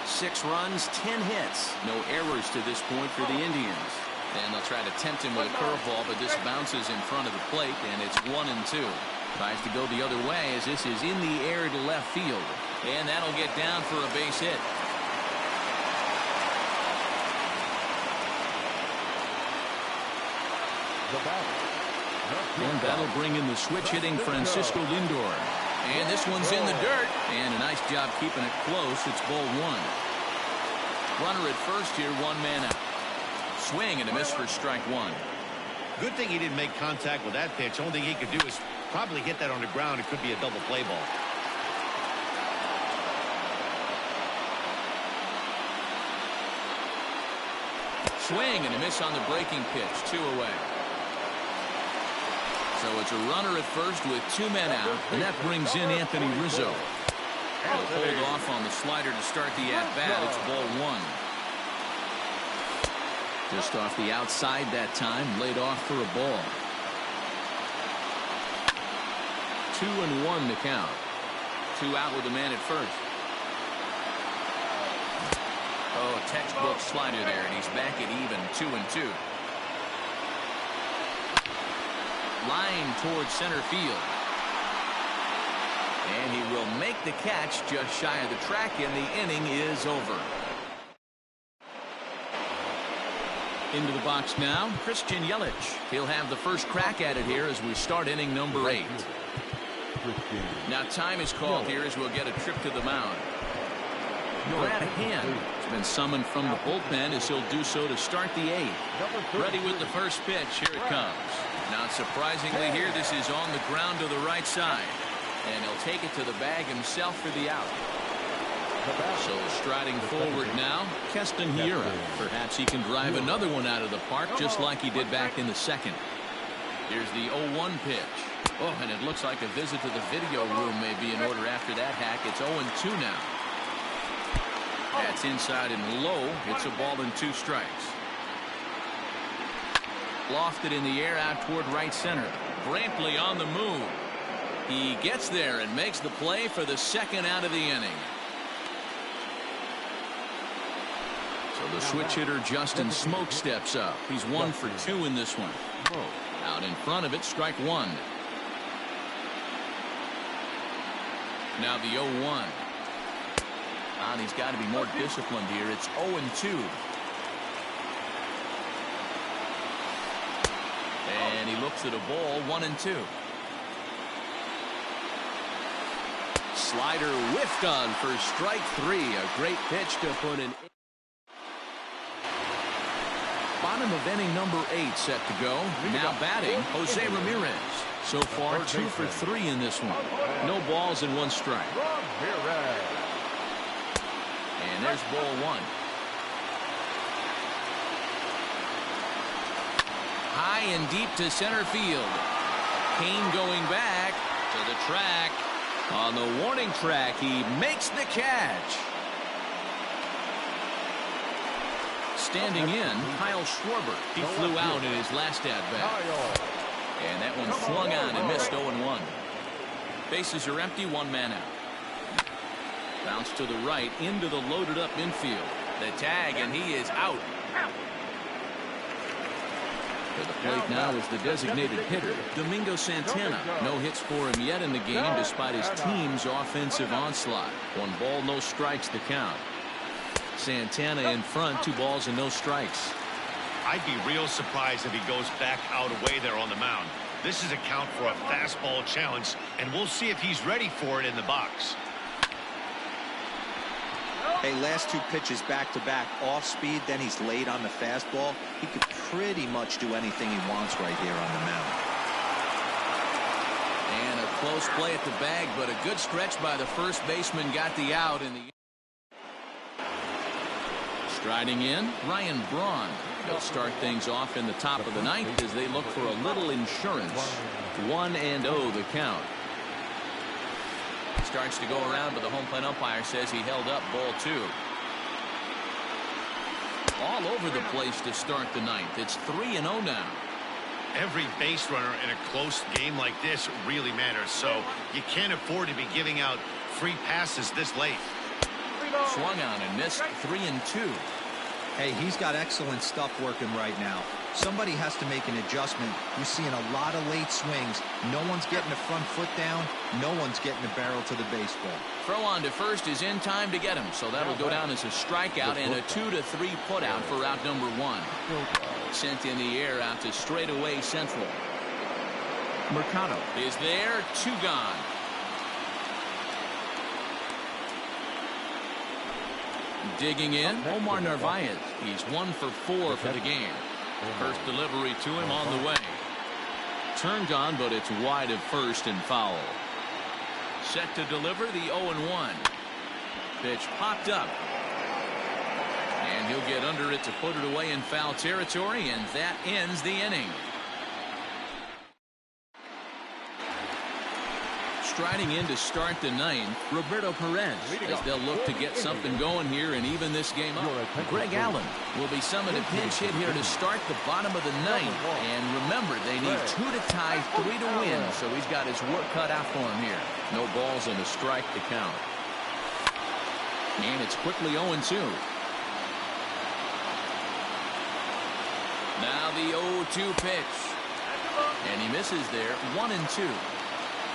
Speaker 6: 6 runs, 10 hits.
Speaker 1: No errors to this point for the Indians. And they'll try to tempt him with a curveball, but this bounces in front of the plate, and it's 1-2. Tries to go the other way as this is in the air to left field, and that'll get down for a base hit. And that'll bring in the switch hitting Francisco Lindor. And this one's in the dirt. And a nice job keeping it close. It's ball 1. Runner at first here, 1 man out. Swing and a miss for strike 1.
Speaker 4: Good thing he didn't make contact with that pitch. Only thing he could do is probably hit that on the ground. It could be a double play ball.
Speaker 1: Swing and a miss on the breaking pitch. 2 away. So it's a runner at first with 2 men out, and that brings in Anthony Rizzo. He'll hold off on the slider to start the at-bat. It's ball 1. Just off the outside that time, laid off for a ball. 2-1 to count. 2 out with a man at first. Oh, textbook slider there, and he's back at even, 2-2. Line towards center field. And he will make the catch just shy of the track, and the inning is over. Into the box now, Christian Yelich. He'll have the first crack at it here as we start inning number 8. Now time is called here as we'll get a trip to the mound. Brad Hand has been summoned from the bullpen as he'll do so to start the 8th. Ready with the first pitch. Here it comes. Not surprisingly here, this is on the ground to the right side. And he'll take it to the bag himself for the out. So striding forward now, Keston Hiura. Perhaps he can drive another one out of the park just like he did back in the 2nd. Here's the 0-1 pitch. Oh, and it looks like a visit to the video room may be in order after that hack. It's 0-2 now. That's inside and low. It's a ball and 2 strikes. Lofted in the air out toward right center. Brantley on the move. He gets there and makes the play for the 2nd out of the inning. So the switch hitter Justin Smoke steps up. He's 1 for 2 in this one. Out in front of it, strike 1. Now the 0-1. And he's got to be more disciplined here. It's 0-2. And he looks at a ball, 1-2. Slider whiffed on for strike 3. A great pitch to put an bottom of inning number 8 set to go. Now batting, Jose Ramirez. So far 2 for 3 in this one. No balls and 1 strike. And there's ball 1. High and deep to center field. Kane going back to the track. On the warning track, he makes the catch. Standing in, Kyle Schwarber. He flew out in his last at-bat. And that one flung on and missed 0-1. Bases are empty, 1 man out. Bounce to the right into the loaded up infield. The tag, and he is out. To the plate now is the designated hitter, Domingo Santana. No hits for him yet in the game despite his team's offensive onslaught. 1 ball, no strikes to count. Santana in front, 2 balls and no strikes.
Speaker 4: I'd be real surprised if he goes back out away there on the mound. This is a count for a fastball challenge, and we'll see if he's ready for it in the box.
Speaker 5: Hey, last two pitches back-to-back, off speed, then he's late on the fastball. He could pretty much do anything he wants right here on the mound.
Speaker 1: And a close play at the bag, but a good stretch by the first baseman got the out in the. Striding in, Ryan Braun. He'll start things off in the top of the ninth as they look for a little insurance. 1-0 the count. Starts to go around, but the home plate umpire says he held up ball 2. All over the place to start the ninth. It's 3-0 now.
Speaker 4: Every base runner in a close game like this really matters, so you can't afford to be giving out free passes this late.
Speaker 1: Swung on and missed. 3-2.
Speaker 5: Hey, he's got excellent stuff working right now. Somebody has to make an adjustment. You're seeing a lot of late swings. No one's getting the front foot down. No one's getting the barrel to the baseball.
Speaker 1: Throw on to first is in time to get him, so that'll go down as a strikeout and a 2-3 putout for out number 1. Sent in the air out to straightaway central.
Speaker 3: Mercado
Speaker 1: is there. 2 gone. Digging in, Omar Narvaez. He's 1 for 4 for the game. First delivery to him on the way. Turned on, but it's wide of first and foul. Set to deliver the 0-1. Pitch popped up. And he'll get under it to put it away in foul territory, and that ends the inning. Striding in to start the ninth, Roberto Perez, as they'll look to get something going here and even this game up. Greg Allen will be summoned a pinch hit here to start the bottom of the ninth. And remember, they need 2 to tie, 3 to win, so he's got his work cut out for him here. No balls and a strike to count. And it's quickly 0-2. Now the 0-2 pitch. And he misses there. 1-2.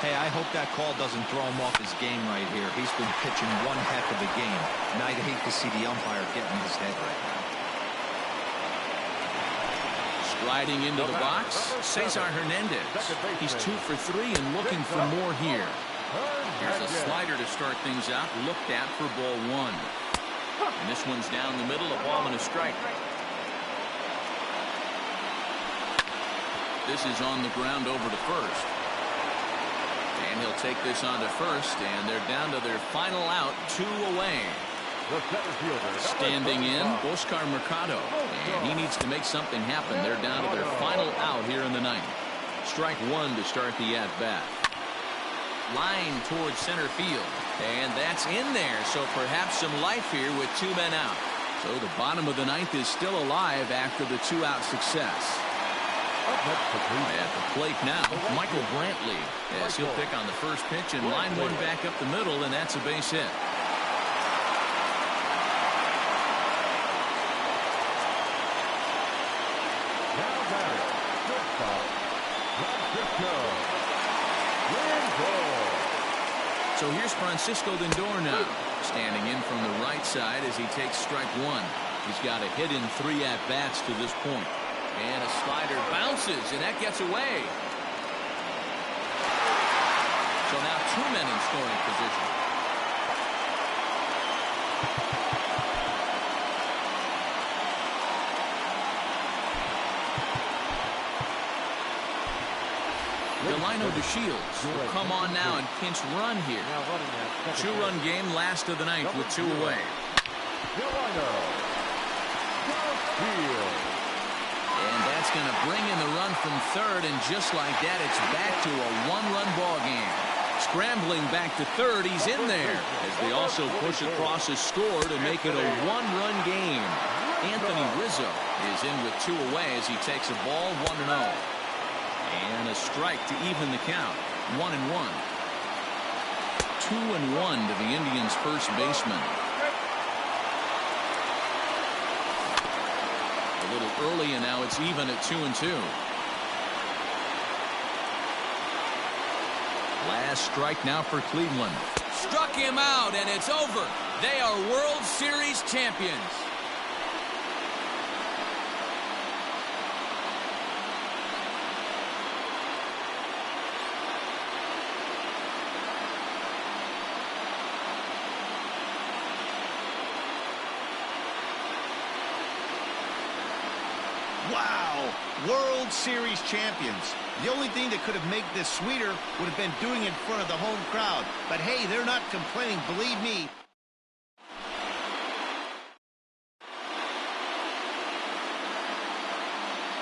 Speaker 5: Hey, I hope that call doesn't throw him off his game right here. He's been pitching one heck of a game, and I'd hate to see the umpire get in his head right now.
Speaker 1: Striding into the box, Cesar Hernandez. He's 2 for 3 and looking for more here. Here's a slider to start things out, looked at for ball 1. And this one's down the middle, a ball and a strike. This is on the ground over to first. And he'll take this on to first, and they're down to their final out, 2 away. Standing in, Oscar Mercado, and he needs to make something happen. They're down to their final out here in the ninth. Strike 1 to start the at-bat. Line towards center field, and that's in there, so perhaps some life here with 2 men out. So the bottom of the ninth is still alive after the 2-out success. At the plate now, Michael Brantley, as he'll pick on the first pitch and line one back up the middle, and that's a base hit. So here's Francisco Lindor now, standing in from the right side as he takes strike 1. He's got a hit in 3 at-bats to this point. And a slider bounces, and that gets away. So now 2 men in scoring position. Delino DeShields will come on now and pinch run here. 2-run game, last of the ninth with 2 away. And that's going to bring in the run from third, and just like that, it's back to a 1-run ball game. Scrambling back to third, he's in there, as they also push across his score to make it a 1-run game. Anthony Rizzo is in with 2 away as he takes a ball, 1-0. And a strike to even the count, 1-1. 2-1 to the Indians' first baseman. A little early, and now it's even at 2-2. Last strike now for Cleveland. Struck him out, and it's over. They are World Series champions.
Speaker 4: Wow, World Series champions. The only thing that could have made this sweeter would have been doing it in front of the home crowd. But hey, they're not complaining, believe me.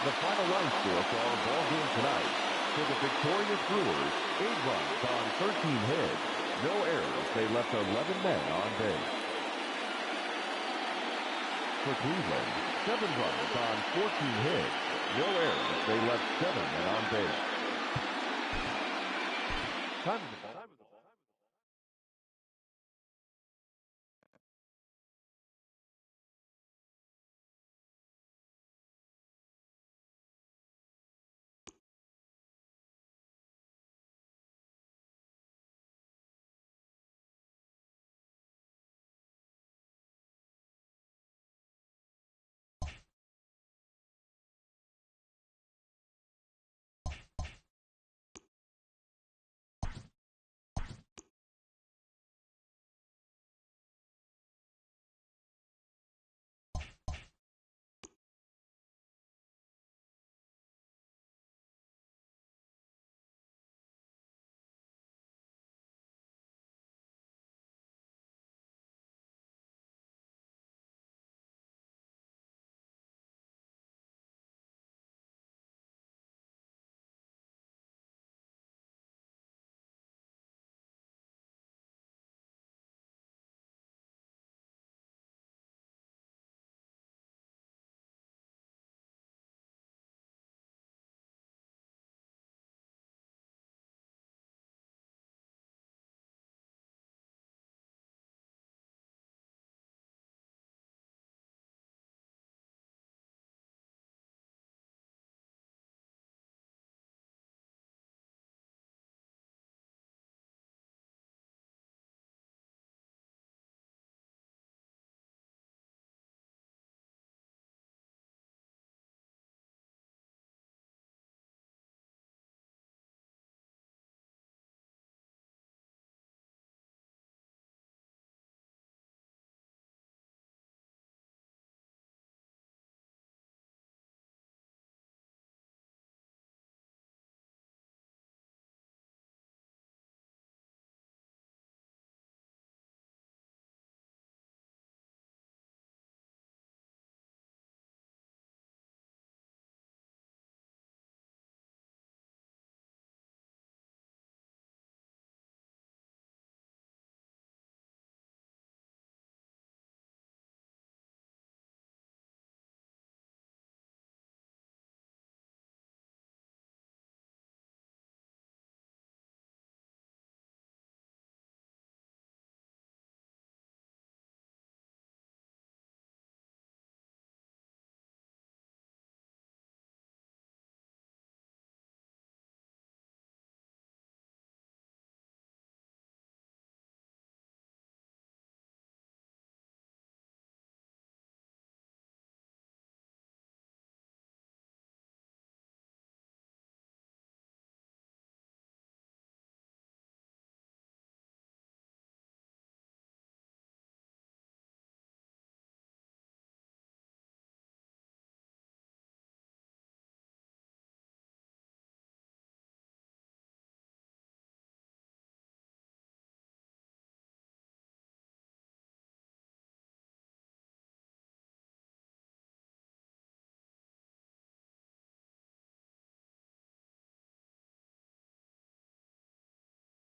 Speaker 2: The final run score for our ball game tonight. For the victorious Brewers, 8 runs on 13 hits. No errors. They left 11 men on base. For Cleveland, 7 runs on 14 hits. No errors. They left 7 men on base. Time to the ball.